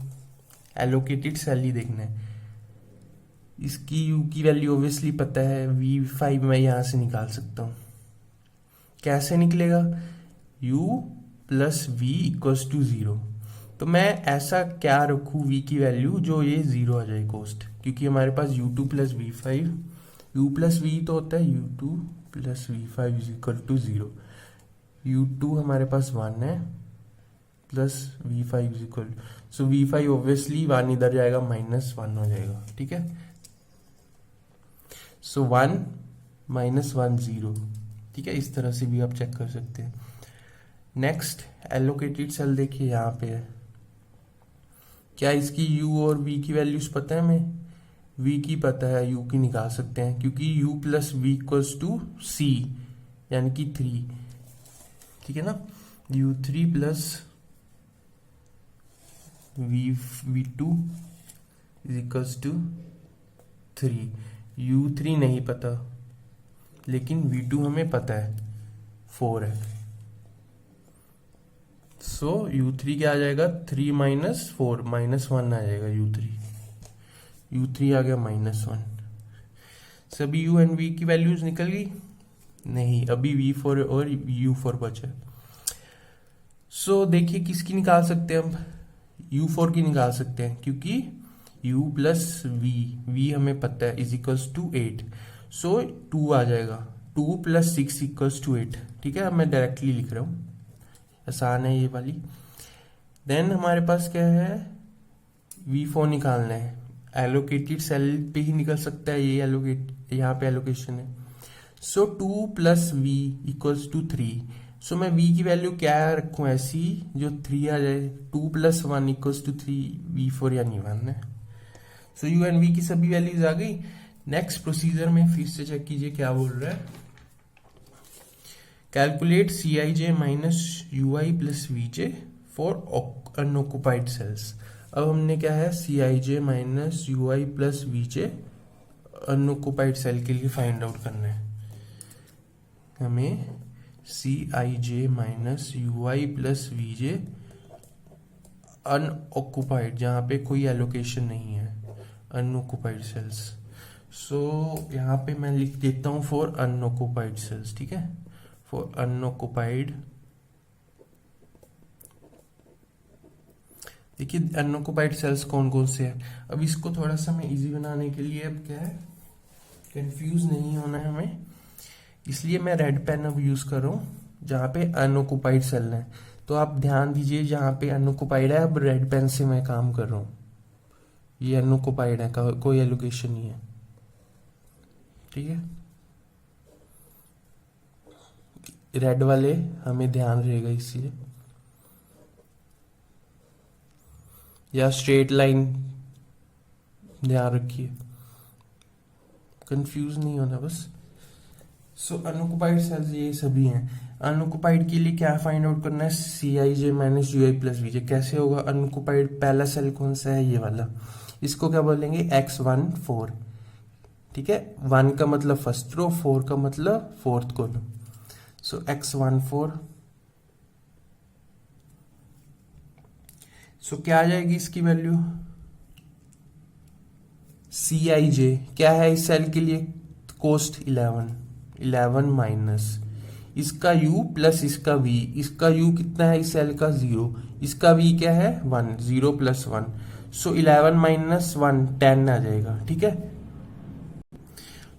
एलोकेटेड सेल ही देखना है। इसकी u की वैल्यू ऑब्वियसली पता है, v5 मैं यहां से निकाल सकता हूं। कैसे निकलेगा, u plus v equals to 0। तो मैं ऐसा क्या रखूं v की वैल्यू जो ये 0 आ जाए कोस्ट, क्योंकि हमारे पास u2 plus v5, u plus v तो होता है u2 plus v5 is equal to 0। u2 हमारे पास 1 है plus v5 is equal, so v5 obviously 1 इधर जाएगा, -1 हो जाएगा, ठीक है। सो 1 -1 0, ठीक है। इस तरह से भी आप चेक कर सकते हैं। नेक्स्ट एलोकेटेड सेल देखिए, यहाँ पे है। क्या इसकी u और v की वैल्यूज पता है हमें, v की पता है, u की निकाल सकते हैं, क्योंकि u plus v equals to c, यानी कि 3, ठीक है ना। u3 plus v2 is equals to 3। u3 नहीं पता, लेकिन v2 हमें पता है, 4 है। सो u3 क्या आ जाएगा, 3 माइनस 4, -1 आ जाएगा u3 आ गया -1। सभी u एंड v की वैल्यूज निकल गई, नहीं अभी v4 और u4 बचा। सो देखिए किसकी निकाल सकते हैं हम, u4 की निकाल सकते हैं, क्योंकि u प्लस v हमें पता है इज इक्वल्स टू 8। सो 2 आ जाएगा, 2 प्लस 6 इक्वल्स टू 8, ठीक है। अब मैं डायरेक्टली लिख रहा हूँ, आसान है ये वाली। देन हमारे पास क्या है, v4 निकालना है। एलोकेटेड सेल पे ही निकल सकता है ये, एलोकेट यहाँ पे एलोकेशन है। सो 2 plus v equals to 3। So मैं v की वैल्यू क्या रखूं ऐसी जो 3 आ जाए, 2 + 1 = 3, v4 यानी 1 है। सो u एंड v की सभी वैल्यूज आ गई। नेक्स्ट प्रोसीजर में फिर से चेक कीजिए क्या बोल रहा है। Calculate Cij minus ui plus vj for unoccupied cells. अब हमने क्या है Cij minus ui plus vj unoccupied cell के लिए फाइंड आउट करना है। हमें Cij minus ui plus vj unoccupied, जहां पे कोई एलोकेशन नहीं है, अनऑक्युपाइड सेल्स। सो यहाँ पे मैं लिख देता हूं फॉर अनऑक्युपाइड सेल्स, ठीक है, फॉर अनऑक्युपाइड। देखिए अनऑक्युपाइड सेल्स कौन कौन से हैं। अब इसको थोड़ा सा मैं इजी बनाने के लिए, अब क्या है, कंफ्यूज नहीं होना है हमें, इसलिए मैं रेड पेन अब यूज कर रहा हूं जहां पे अनऑक्युपाइड सेल है। तो आप ध्यान दीजिए जहां पे अनऑक्युपाइड है, अब रेड पेन से मैं काम कर रहा हूं, ये अनऑक्युपाइड है, कोई एलोकेशन नहीं है, ठीक है। रेड वाले हमें ध्यान रहेगा इसलिए, या स्ट्रेट लाइन ध्यान रखिए, कंफ्यूज नहीं होना बस। सो अनऑक्युपाइड सेल्स ये सभी हैं। अनऑक्युपाइड के लिए क्या फाइंड आउट करना है, Cij minus ui plus vj। कैसे होगा, अनऑक्युपाइड पहला सेल कौन सा है, ये वाला, इसको क्या बोलेंगे x1 4, ठीक है। 1 का मतलब फर्स्ट रो, 4 का मतलब फोर्थ कॉलम। सो x1 4, सो क्या आ जाएगी इसकी वैल्यू, Cij क्या है इस सेल के लिए, कोस्ट 11 माइनस इसका u प्लस इसका v। इसका u कितना है इस सेल का 0, इसका v क्या है 1, 0 + 1। सो 11 माइनस 1 10 आ जाएगा, ठीक है।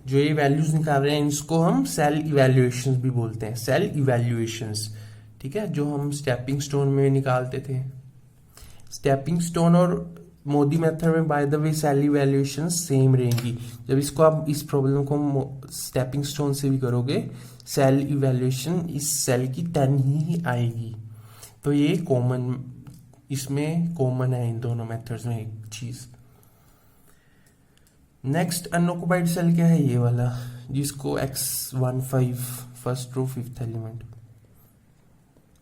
जो ये वैल्यूज निकाल रहे हैं इसको हम सेल इवैल्यूएशंस भी बोलते हैं, सेल इवैल्यूएशंस, ठीक है, जो हम स्टेपिंग स्टोन में निकालते थे। स्टेपिंग स्टोन और मोदी मेथड में by the way cell evaluation same रहेंगी। जब इसको आप इस प्रॉब्लम को स्टेपिंग स्टोन से भी करोगे, सेल इवैल्यूएशन इस सेल की 10 ही आएगी। तो ये कॉमन, इसमें कॉमन है इन दोनों मेथड्स में एक चीज। नेक्स्ट अनऑक्युपाइड सेल क्या है, ये वाला जिसको x15 first row 5th element,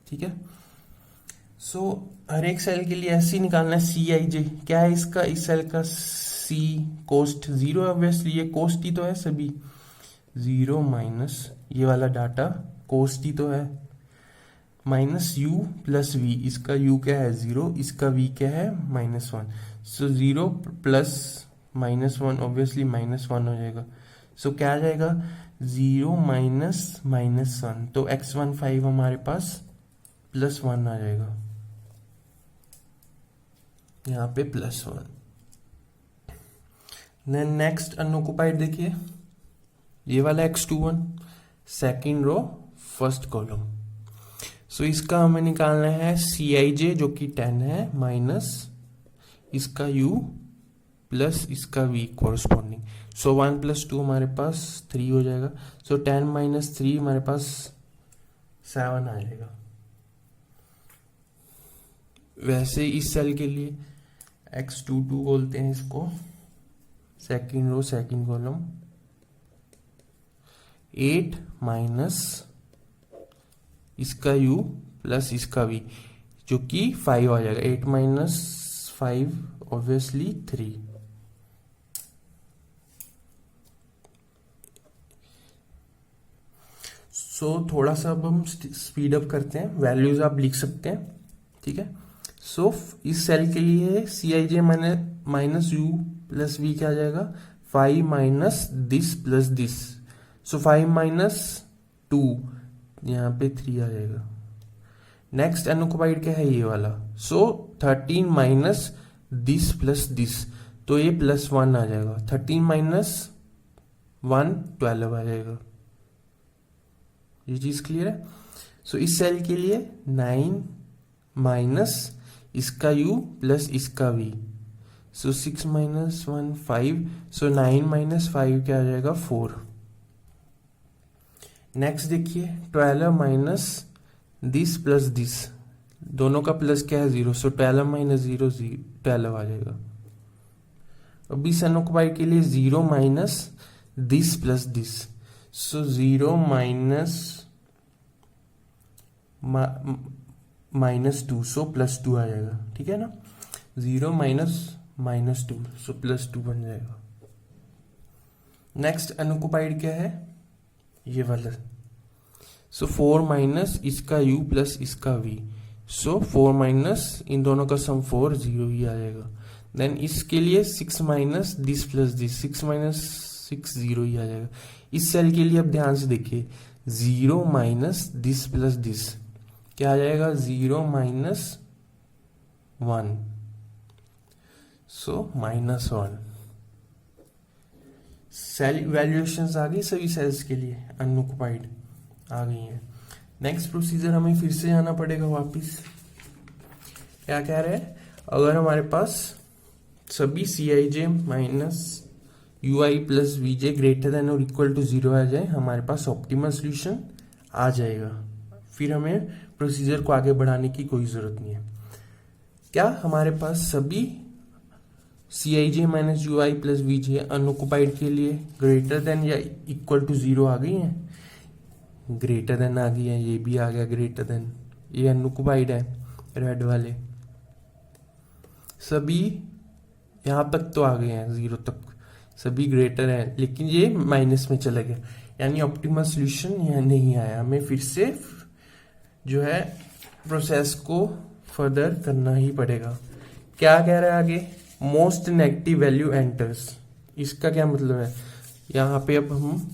ठीक है। सो हर एक सेल के लिए ऐसे ही निकालना है। Cij क्या है इसका, इस सेल का C कोस्ट 0, ऑब्वियसली ये कोस्ट ही तो है सभी, 0 माइनस ये वाला डाटा कोस्ट ही तो है, माइनस u प्लस v। इसका u क्या है 0, इसका v क्या है -1। सो 0 प्लस -1 ऑब्वियसली -1 हो जाएगा। सो क्या आ जाएगा 0 माइनस -1, तो x15 हमारे पास +1 आ जाएगा, यहाँ पे +1। नेक्स्ट अनऑक्युपाइड देखिए, ये वाला x21 second row first column. So इसका हमें निकालना है Cij जो कि 10 है, माइनस इसका u प्लस इसका v कोरस्पॉन्डिंग। सो 1 + 2 हमारे पास 3 हो जाएगा। सो 10 माइनस 3 हमारे पास 7 आ जाएगा। वैसे इस सेल के लिए x22 बोलते हैं इसको, second row second column, 8 minus इसका u प्लस इसका v जो कि 5 आ जाएगा। 8 माइनस 5 ऑब्वियसली 3। सो थोड़ा सा अब हम स्पीड अप करते हैं, वैल्यूज आप लिख सकते हैं, ठीक है। सो इस सेल के लिए Cij minus u plus v क्या आ जाएगा, 5 minus this plus this. So 5 minus 2 यहाँ पे 3 आ जाएगा। नेक्स्ट अनऑक्युपाइड क्या है, ये वाला। सो 13 माइनस दिस प्लस दिस, तो ये +1 आ जाएगा। 13 माइनस 1 12 आ जाएगा। ये चीज क्लियर है। सो इस सेल के लिए 9 माइनस इसका u प्लस इसका v। सो 6 माइनस 1 5। सो 9 माइनस 5 क्या आ जाएगा 4। नेक्स्ट देखिए 12 माइनस दिस प्लस दिस, दोनों का प्लस क्या है 0, सो 12 माइनस 0 12 आ जाएगा। अब इस अनऑक्युपाइड के लिए 0 minus this plus this, so 0 minus 2, सो +2 आ जाएगा। ठीक है ना, 0 माइनस 2, सो +2 बन जाएगा। नेक्स्ट अनऑक्युपाइड क्या है, ये वाला, सो 4 माइनस इसका u प्लस इसका v, सो 4 माइनस इन दोनों का सम 4, 0 ही आ जाएगा। देन इसके लिए 6 minus this plus this, 6 minus 6, 0 ही आ जाएगा। इस सेल के लिए अब ध्यान से देखिए, 0 माइनस दिस प्लस दिस क्या आ जाएगा, 0 माइनस 1, सो -1। सेल इवैल्यूएशंस आ गई सभी सेल्स के लिए, अनऑक्युपाइड आ गई है। नेक्स्ट प्रोसीजर हमें फिर से आना पड़ेगा वापस। क्या कह रहे हैं, अगर हमारे पास सभी Cij minus ui plus vj greater then और इक्वल टू 0 आ जाए, हमारे पास ऑप्टिमल सोल्यूशन आ जाएगा। फिर हमें प्रोसीजर को आगे बढ़ाने की कोई जरूरत नहीं है। क्या हमारे पास सभी Cij minus ui plus vj unoccupied के लिए ग्रेटर देन या इक्वल टू 0 आ गई है? ग्रेटर देन आ गई है, ये भी आ गया ग्रेटर देन, ये अनऑक्युपाइड है रेड वाले। सभी यहां तक तो आ गए हैं, 0 तक सभी ग्रेटर है, लेकिन ये माइनस में चला गया, यानी ऑप्टिमल सॉल्यूशन यहाँ नहीं आया। हमें फिर से जो है प्रोसेस को फर्दर करना ही पड़ेगा। क्या कह रहा है आगे, मोस्ट नेगेटिव वैल्यू एंटर्स। इसका क्या मतलब है, यहाँ पे अब हम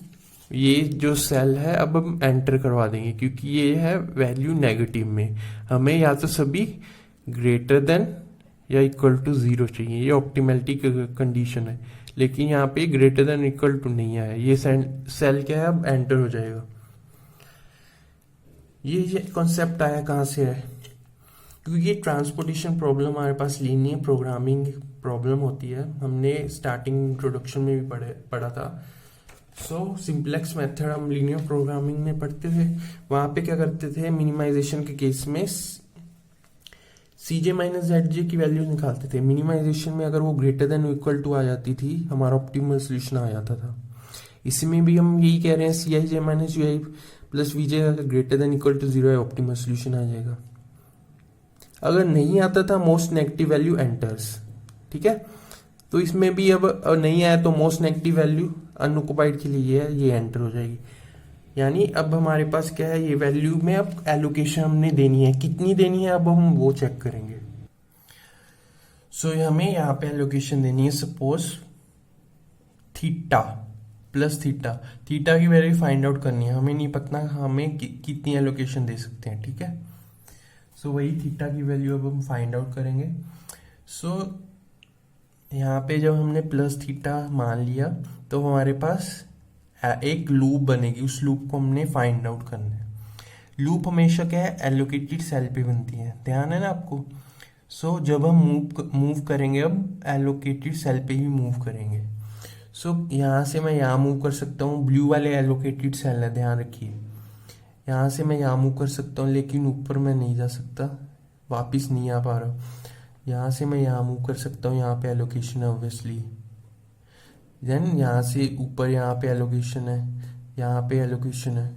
ये जो सेल है अब हम एंटर करवा देंगे, क्योंकि ये है वैल्यू नेगेटिव में। हमें या तो सभी ग्रेटर देन या इक्वल टू 0 चाहिए, ये ऑप्टिमलिटी कंडीशन है, लेकिन यहाँ पे ग्रेटर देन इक्वल टू नहीं आया। ये सेल क्या है, अब एंटर हो जाएगा। ये कॉन्सेप्ट आया कहाँ से है, क्योंकि ये ट्रांसपोर्टेशन प्रॉब्लम हमारे पास लीनियर प्रोग्रामिंग प्रॉब्लम होती है। हमने स्टार्टिंग इंट्रोडक्शन में भी पढ़ा था। सो सिंप्लेक्स मेथड हम लीनियर प्रोग्रामिंग में पढ़ते थे। वहां पे क्या करते थे, मिनिमाइजेशन के केस में Cj माइनस Zj की वैल्यू निकालते थे। मिनिमाइजेशन में अगर वो ग्रेटर देन इक्वल टू आ जाती थी, हमारा ऑप्टिमल सोल्यूशन आ जाता था। इसमें भी हम यही कह रहे हैं, Cij minus ui plus vj greater than equal to 0 है, ऑप्टिमल सोल्यूशन आ जाएगा। अगर नहीं आता था, मोस्ट नेगेटिव वैल्यू एंटर्स। ठीक है, तो इसमें भी अब नहीं आया तो मोस्ट नेगेटिव वैल्यू अनऑक्युपाइड के लिए ये है, ये एंटर हो जाएगी। यानी अब हमारे पास क्या है, ये वैल्यू में अब एलोकेशन हमने देनी है, कितनी देनी है अब हम वो चेक करेंगे। सो हमें यहाँ पे एलोकेशन देनी है, suppose theta plus theta, theta की वैल्यू फाइंड आउट करनी है। हमें नहीं पता हमें कितनी एलोकेशन दे सकते हैं। ठीक है, सो वही थीटा की वैल्यू अब हम फाइंड आउट करेंगे। सो यहाँ पे जब हमने प्लस थीटा मान लिया तो हमारे पास एक लूप बनेगी, उस लूप को हमने फाइंड आउट करना है। लूप हमेशा क्या है, एलोकेटेड सेल पे बनती है, ध्यान है ना आपको। सो जब हम मूव करेंगे, अब एलोकेटेड सेल पे ही मूव करेंगे। सो यहाँ से मैं यहाँ मूव कर सकता हूँ, ब्लू वाले एलोकेटेड सेल है, ध्यान रखिए। यहाँ से मैं यहाँ मूव कर सकता हूँ, लेकिन ऊपर मैं नहीं जा सकता, वापिस नहीं आ पा रहा। यहाँ से मैं यहाँ मूव कर सकता हूँ, यहाँ पे एलोकेशन है ऑब्वियसली। देन यहाँ से ऊपर यहाँ पे एलोकेशन है, यहाँ पे एलोकेशन है,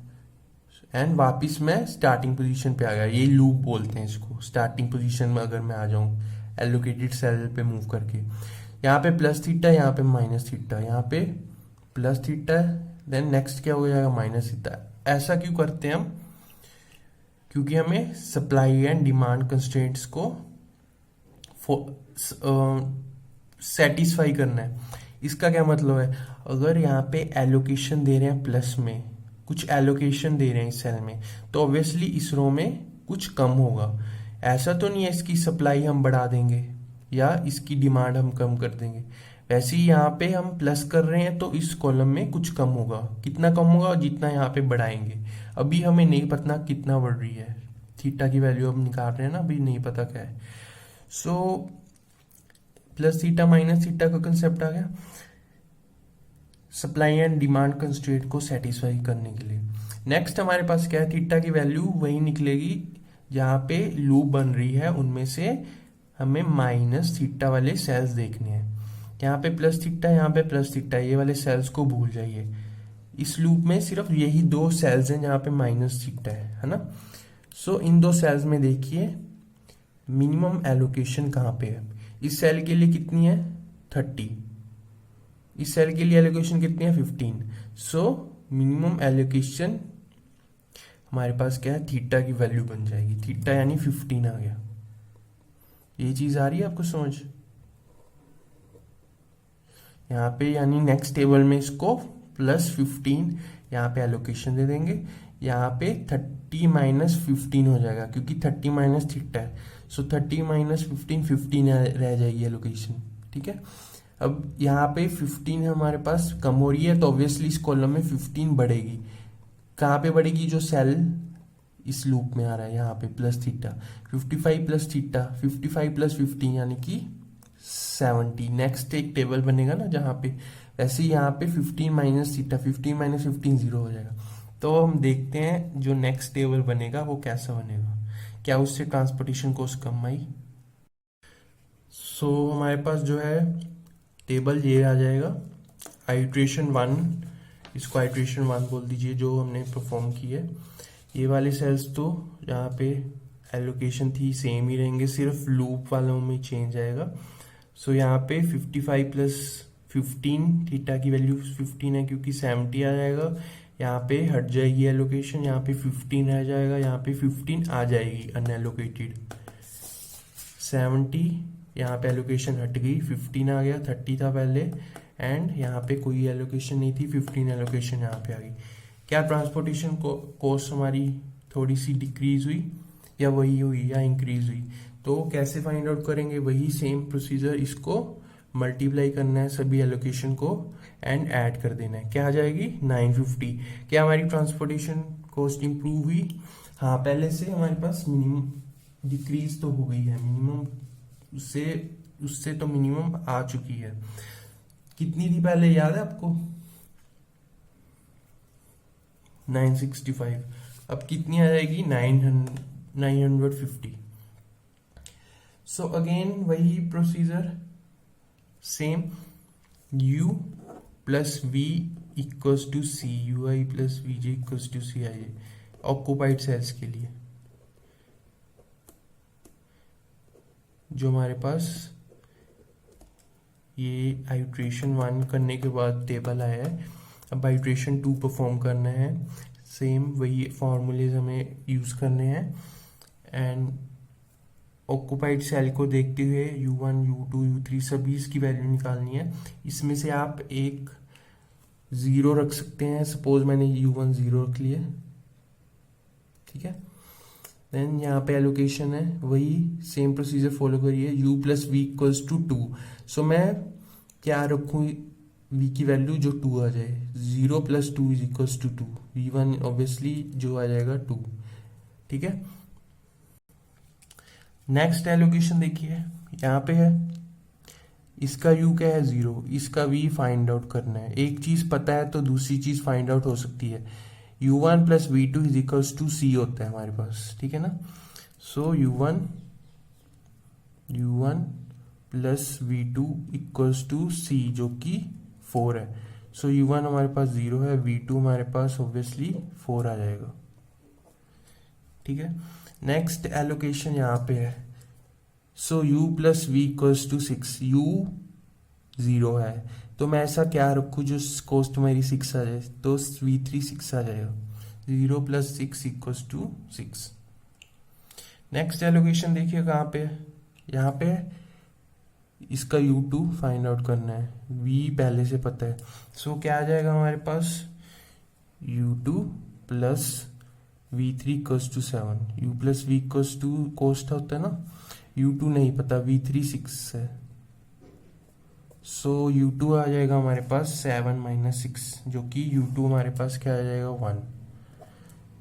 एंड वापिस मैं स्टार्टिंग पोजीशन पे आ गया। ये लूप बोलते हैं इसको। स्टार्टिंग पोजीशन में अगर मैं आ जाऊँ एलोकेटेड सेल पे मूव करके, यहाँ पे प्लस थीटा, यहाँ पे माइनस थीटा, यहाँ पे प्लस थीटा, देन नेक्स्ट क्या हो जाएगा, माइनस थीटा। ऐसा क्यों करते हैं हम, क्योंकि हमें सप्लाई एंड डिमांड कंस्ट्रेंट्स को सेटिस्फाई करना है। इसका क्या मतलब है, अगर यहाँ पे एलोकेशन दे रहे हैं प्लस में, कुछ एलोकेशन दे रहे हैं इस सेल में, तो ऑब्वियसली इस रो में कुछ कम होगा। ऐसा तो नहीं है इसकी सप्लाई हम बढ़ा देंगे या इसकी डिमांड हम कम कर देंगे। वैसे ही यहाँ पे हम प्लस कर रहे हैं तो इस कॉलम में कुछ कम होगा। कितना कम होगा, जितना यहाँ पे बढ़ाएंगे। अभी हमें नहीं पता कितना बढ़ रही है, थीटा की वैल्यू हम निकाल रहे हैं ना, अभी नहीं पता क्या है। So plus theta minus theta का कंसेप्ट आ गया सप्लाई एंड डिमांड कंस्ट्रेंट को सेटिस्फाई करने के लिए। नेक्स्ट हमारे पास क्या है, थीटा की वैल्यू वही निकलेगी जहाँ पे लूप बन रही है, उनमें से हमें माइनस थीटा वाले सेल्स देखने हैं। यहाँ पे प्लस थीटा, यहाँ पे प्लस थीटा, ये वाले सेल्स को भूल जाइए। इस लूप में सिर्फ यही दो सेल्स हैं जहाँ पे माइनस थीटा है ना। सो इन दो सेल्स में देखिए मिनिमम एलोकेशन कहाँ पे है। इस सेल के लिए कितनी है 30, इस सेल के लिए एलोकेशन कितनी है 15। सो मिनिमम एलोकेशन हमारे पास क्या है, थीटा की वैल्यू बन जाएगी, थीटा यानी 15 आ गया। ये चीज आ रही है आपको समझ। यहाँ पे यानी नेक्स्ट टेबल में इसको +15 यहाँ पे एलोकेशन दे देंगे, यहाँ पे 30 माइनस 15 हो जाएगा क्योंकि 30 माइनस थीटा है। सो 30 माइनस 15 15 रह जाएगी एलोकेशन। ठीक है, अब यहाँ पे 15 हमारे पास कम हो रही है तो ऑब्वियसली इस कॉलम में 15 बढ़ेगी। कहाँ पे बढ़ेगी, जो सेल इस लूप में आ रहा है यहाँ पे plus theta, 55 plus theta 55 plus 15 यानी कि 70। नेक्स्ट एक टेबल बनेगा ना जहाँ पे, वैसे यहाँ पे 15 माइनस थीटा, 15 माइनस 15 0 हो जाएगा। तो हम देखते हैं जो नेक्स्ट टेबल बनेगा वो कैसा बनेगा, क्या उससे ट्रांसपोर्टेशन कॉस्ट कम आई। सो हमारे पास जो है टेबल ये आ जाएगा, आइट्रेशन 1, इसको आइट्रेशन 1 बोल दीजिए जो हमने परफॉर्म की है। ये वाले सेल्स तो यहाँ पे एलोकेशन थी सेम ही रहेंगे, सिर्फ लूप वालों में चेंज आएगा। सो यहाँ पे 55 प्लस 15, थीटा की वैल्यू 15 है क्योंकि 70 आ जाएगा। यहाँ पे हट जाएगी एलोकेशन, यहाँ पे 15 रह जाएगा, यहाँ पे 15 आ जाएगी अनएलोकेटेड। 70 यहाँ पे एलोकेशन हट गई, 15 आ गया, 30 था पहले, एंड यहाँ पे कोई एलोकेशन नहीं थी, 15 एलोकेशन यहाँ पे आ गई। क्या ट्रांसपोर्टेशन कॉस्ट हमारी थोड़ी सी डिक्रीज हुई या वही हुई या इंक्रीज हुई? तो कैसे फाइंड आउट करेंगे, वही सेम प्रोसीजर, इसको मल्टीप्लाई करना है सभी एलोकेशन को एंड ऐड कर देना है। क्या आ जाएगी 950। क्या हमारी ट्रांसपोर्टेशन कॉस्ट इंप्रूव हुई? हाँ, पहले से हमारे पास मिनिमम डिक्रीज तो हो गई है, मिनिमम उससे तो मिनिमम आ चुकी है। कितनी थी पहले याद है आपको? 965। अब कितनी आ जाएगी 950। सो अगेन वही procedure same, u plus v equals to c, u I plus v j equals to C i occupied cells के लिए। जो हमारे पास ये आइट्रेशन 1 करने के बाद टेबल आया है, अब आइट्रेशन 2 परफॉर्म करना है, सेम वही फॉर्मूलेज हमें यूज करने हैं एंड ऑक्यूपाइड सेल को देखते हुए u1 u2 u3 सभी इसकी वैल्यू निकालनी है। इसमें से आप एक 0 रख सकते हैं, सपोज मैंने u1 0 रख लिया, ठीक है। देन यहाँ पे एलोकेशन है, वही सेम प्रोसीजर फॉलो करिए, u plus we equals to 2। So मैं क्या रखूँ, v की वैल्यू जो 2 आ जाए, 0 plus 2 is equals to 2, v1 obviously जो आ जाएगा 2, ठीक है। नेक्स्ट एलोकेशन देखिए यहाँ पे है, इसका u क्या है 0, इसका v फाइंड आउट करना है। एक चीज पता है तो दूसरी चीज फाइंड आउट हो सकती है। u1 plus v2 is equals to c होता है हमारे पास, ठीक है ना। So u1 plus v2 equals to c जो कि 4 है। सो u1 हमारे पास 0 है, v2 हमारे पास ऑब्वियसली 4 आ जाएगा, ठीक है। नेक्स्ट एलोकेशन यहाँ पे है, so u plus we equals to 6, u 0 है तो मैं ऐसा क्या रखूँ जो कॉस्ट मेरी 6 आ जाए, तो v3 6 आ जाएगा, 0 plus 6 equals to 6। Next allocation देखिए कहाँ पे है, यहाँ पे इसका u2 फाइंड आउट करना है, v पहले से पता है। सो क्या आ जाएगा हमारे पास, u2 plus v3 equals to 7, u plus v equals to cost होता है ना, u2 नहीं पता, v3 6 है। सो u2 आ जाएगा हमारे पास 7 माइनस 6 जो कि u2 हमारे पास क्या आ जाएगा 1।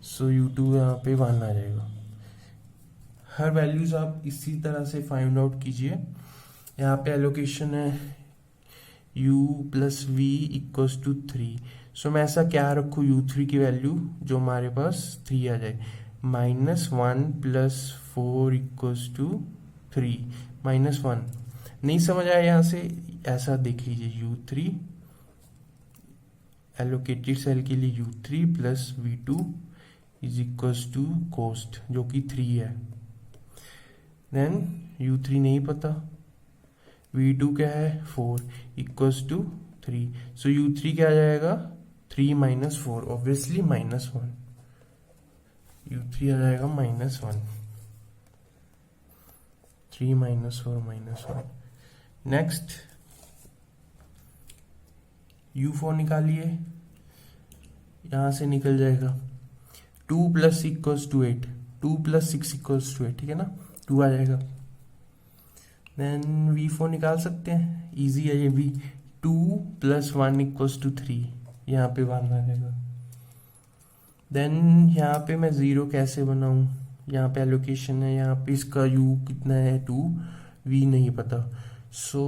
सो u2 यहाँ पे 1 आ जाएगा। हर वैल्यूज आप इसी तरह से फाइंड आउट कीजिए। यहाँ पे एलोकेशन है u plus we equals to 3, so मैं ऐसा क्या रखूँ u3 की वैल्यू जो हमारे पास 3 आ जाए, -1 + 4 = 3, -1। नहीं समझ आया यहाँ से, ऐसा देख लीजिए u3 एलोकेटेड सेल के लिए u3 + v2 = कोस्ट जो कि 3 है। देन u3 नहीं पता, v2 क्या है 4 = 3, सो u3 क्या आ जाएगा 3 - 4, ऑब्वियसली -1, u3 आ जाएगा -1, 3 - 4 -1। नेक्स्ट u4 निकालिए, यहां से निकल जाएगा 2 + 6 = 8, 2 + 6 = 8, ठीक है ना, 2 आ जाएगा। देन v4 निकाल सकते हैं, इजी है ये भी, 2 + 1 = 3, यहाँ पे 1 आ जाएगा। देन यहाँ पे मैं 0 कैसे बनाऊं, यहाँ पे एलोकेशन है, यहाँ पे इसका u कितना है 2, v नहीं पता, सो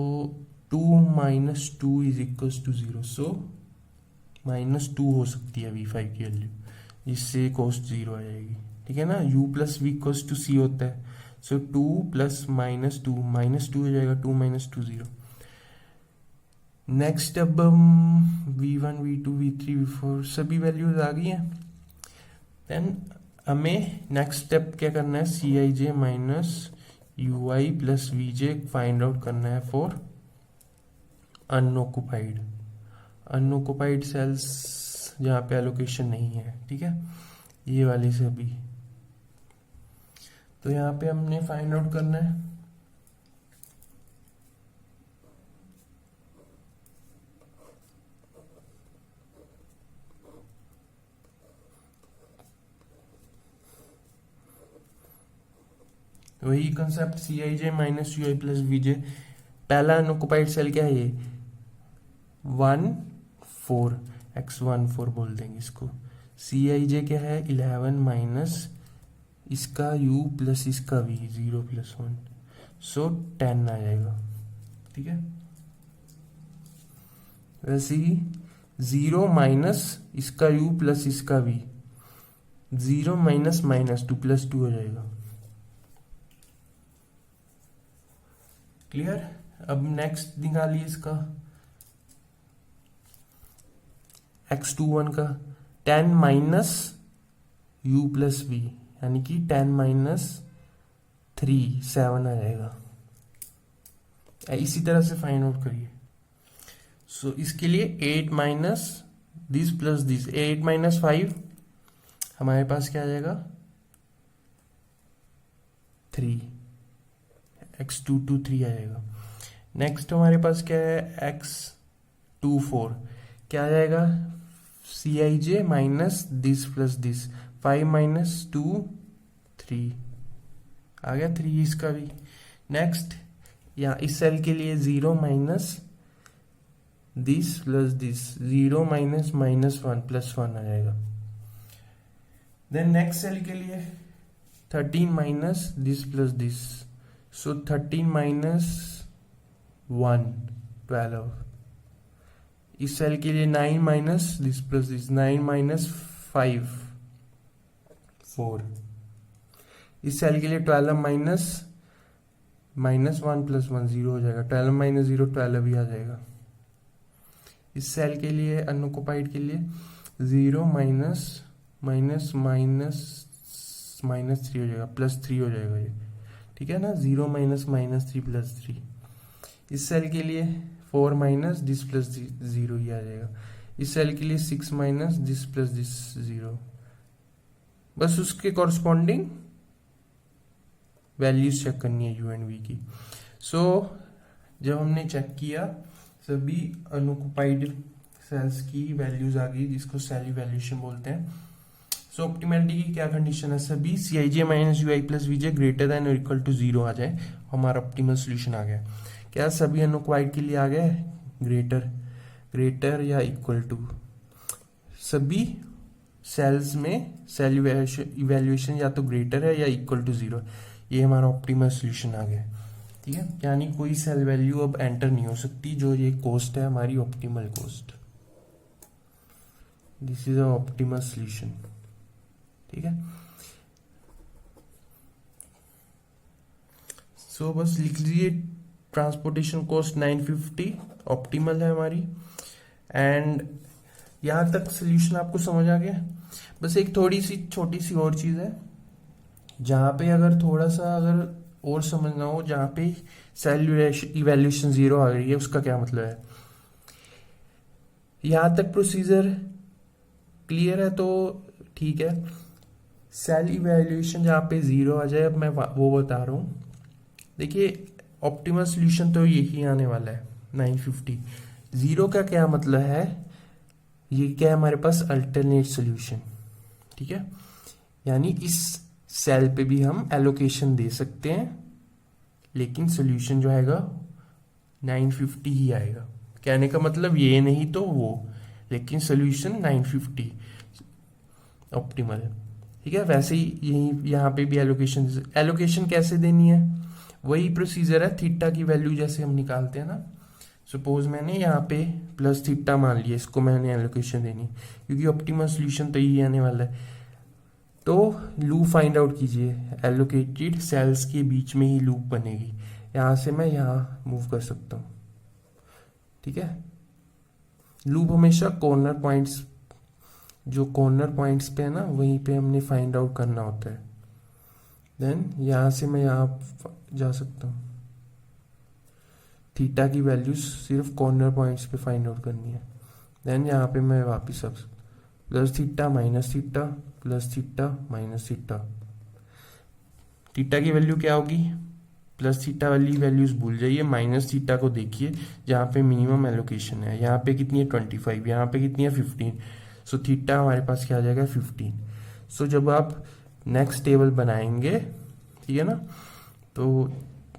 2 - 2 = 0, सो -2 हो सकती है v5 की वैल्यू, जिससे कोस्ट 0 आ जाएगी, ठीक है ना। u + v = c होता है, सो 2 + -2 -2 हो जाएगा, 2 - 2 0। नेक्स्ट अब v1 v2 v3 v4 सभी वैल्यूज आ गई हैं। देन हमें नेक्स्ट स्टेप क्या करना है, Cij - ui + vj find out करना है फॉर अनऑक्युपाइड सेल्स जहाँ पे एलोकेशन नहीं है, ठीक है, ये वाले सभी। तो यहाँ पे हमने फाइंड आउट करना है वही कंसेप्ट Cij - ui + vj। पहला अनऑक्युपाइड सेल क्या है ये 1 4 x1 4 बोल देंगे इसको। Cij क्या है 11 माइनस इसका u + इसका v 0 + 1, सो 10 आ जाएगा, ठीक है। वैसे ही 0 माइनस इसका u + इसका v, 0 माइनस -2 + 2 हो जाएगा, क्लियर। अब नेक्स्ट निकालिए इसका x21 का 10 माइनस u + v, यानी कि 10 - 3 7 आ जाएगा। इसी तरह से फाइंड आउट करिए। सो इसके लिए 8 माइनस दिस प्लस दिस, 8 - 5 हमारे पास क्या आ जाएगा 3, x22 3 आ जाएगा। नेक्स्ट हमारे पास क्या है x24, क्या आ जाएगा Cij - दिस प्लस दिस, 5 - 2 3 आ गया, 3 इसका भी। नेक्स्ट या इस सेल के लिए 0 minus this plus this, 0 minus -1 + 1 आ जाएगा। देन नेक्स्ट सेल के लिए 13 माइनस दिस प्लस दिस, सो 13 - 1 12। इस सेल के लिए 9 माइनस दिस प्लस दिस, 9 - 5 4। इस सेल के लिए 12 माइनस -1 + 1 0 हो जाएगा, 12 - 0 12 ही आ जाएगा। इस सेल के लिए अनऑक्युपाइड के लिए 0 माइनस -3 हो जाएगा, +3 हो जाएगा ये, ठीक है ना, 0 माइनस -3 +3। इस सेल के लिए 4 माइनस दिस प्लस 0 ही आ जाएगा। इस सेल के लिए 6 माइनस दिस प्लस दिस 0, बस उसके कॉरस्पॉन्डिंग वैल्यूज चेक करनी है u एंड v की। सो जब हमने चेक किया सभी अनऑक्युपाइड सेल्स की वैल्यूज आ गई, जिसको सेल इवैल्यूएशन बोलते हैं। सो ऑप्टिमलिटी की क्या कंडीशन है, सभी Cij - ui + vj greater then और इक्वल टू 0 आ जाए, हमारा ऑप्टिमल सोल्यूशन आ गया। क्या सभी अनऑक्युपाइड के लिए आ गया ग्रेटर या इक्वल टू, सभी सेल्स में सेल इवैल्यूएशन या तो ग्रेटर है या इक्वल टू 0, ये हमारा ऑप्टिमल सोल्यूशन आ गया, ठीक है। यानी कोई सेल वैल्यू अब एंटर नहीं हो सकती, जो ये कोस्ट है हमारी optimal cost. This is a optimal solution. ठीक है, सो बस लिख लीजिए ट्रांसपोर्टेशन कॉस्ट 950 ऑप्टिमल है हमारी। एंड यहाँ तक सोल्यूशन आपको समझ आ गया। बस एक थोड़ी सी छोटी सी और चीज़ है जहाँ पे अगर थोड़ा सा अगर और समझना हो, जहाँ पे सेल इवैल्यूएशन 0 आ रही है, उसका क्या मतलब है। यहाँ तक प्रोसीजर क्लियर है तो ठीक है। सेल इवैल्यूएशन जहाँ पे 0 आ जाए, अब मैं वो बता रहा हूँ। देखिए ऑप्टिमल सोल्यूशन तो यही आने वाला है 950। 0 का क्या मतलब है, ये क्या है हमारे पास अल्टरनेट सोल्यूशन। ठीक है, यानी इस सेल पे भी हम एलोकेशन दे सकते हैं, लेकिन सोल्यूशन जो आएगा 950 ही आएगा। कहने का मतलब ये नहीं तो वो, लेकिन सोल्यूशन 950 ऑप्टिमल है। ठीक है, वैसे ही यही यहाँ पे भी एलोकेशन कैसे देनी है, वही प्रोसीजर है। थीटा की वैल्यू जैसे हम निकालते हैं ना, सपोज मैंने यहाँ पे प्लस थीटा मान लिया, इसको मैंने एलोकेशन देनी, क्योंकि ऑप्टिमल सोल्यूशन तो यही आने वाला है। तो लूप फाइंड आउट कीजिए, एलोकेटेड सेल्स के बीच में ही लूप बनेगी। यहाँ से मैं यहाँ मूव कर सकता हूँ। ठीक है, लूप हमेशा कॉर्नर पॉइंट्स, जो कॉर्नर पॉइंट्स पे है ना, वहीं पे हमने फाइंड आउट करना होता है। देन यहाँ से मैं यहाँ जा सकता हूँ। थीटा की वैल्यूज सिर्फ कॉर्नर पॉइंट्स पे फाइंड आउट करनी है। देन यहाँ पे मैं वापस आ सकता, plus theta minus theta plus theta minus theta. Theta की वैल्यू क्या होगी, प्लस थीटा वाली वैल्यूज भूल जाइए, माइनस थीटा को देखिए जहाँ पे मिनिमम एलोकेशन है। यहाँ पे कितनी है 25, यहाँ पे कितनी है 15। सो थीटा हमारे पास क्या आ जाएगा 15। सो जब आप नेक्स्ट टेबल बनाएंगे, ठीक है ना, तो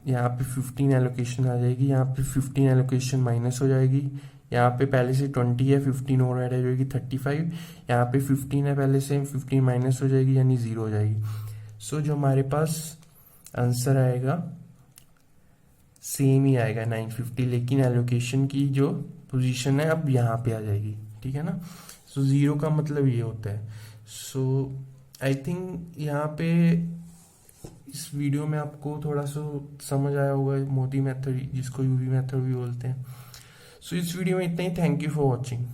यहाँ पे 15 एलोकेशन आ जाएगी, यहाँ पे 15 एलोकेशन माइनस हो जाएगी। यहाँ पे पहले से 20 है, 15 और ऐड हो जाएगी 35। यहाँ पे 15 है पहले से, 15 माइनस हो जाएगी यानी 0 हो जाएगी। सो जो हमारे पास आंसर आएगा सेम ही आएगा 950, लेकिन एलोकेशन की जो पोजीशन है अब यहाँ पे आ जाएगी। ठीक है ना, सो 0 का मतलब ये होता है। सो आई थिंक यहाँ पे इस वीडियो में आपको थोड़ा सा समझ आया होगा मोदी मेथड, जिसको यूवी मेथड भी बोलते हैं। सो इस वीडियो में इतना ही। Thank you for watching.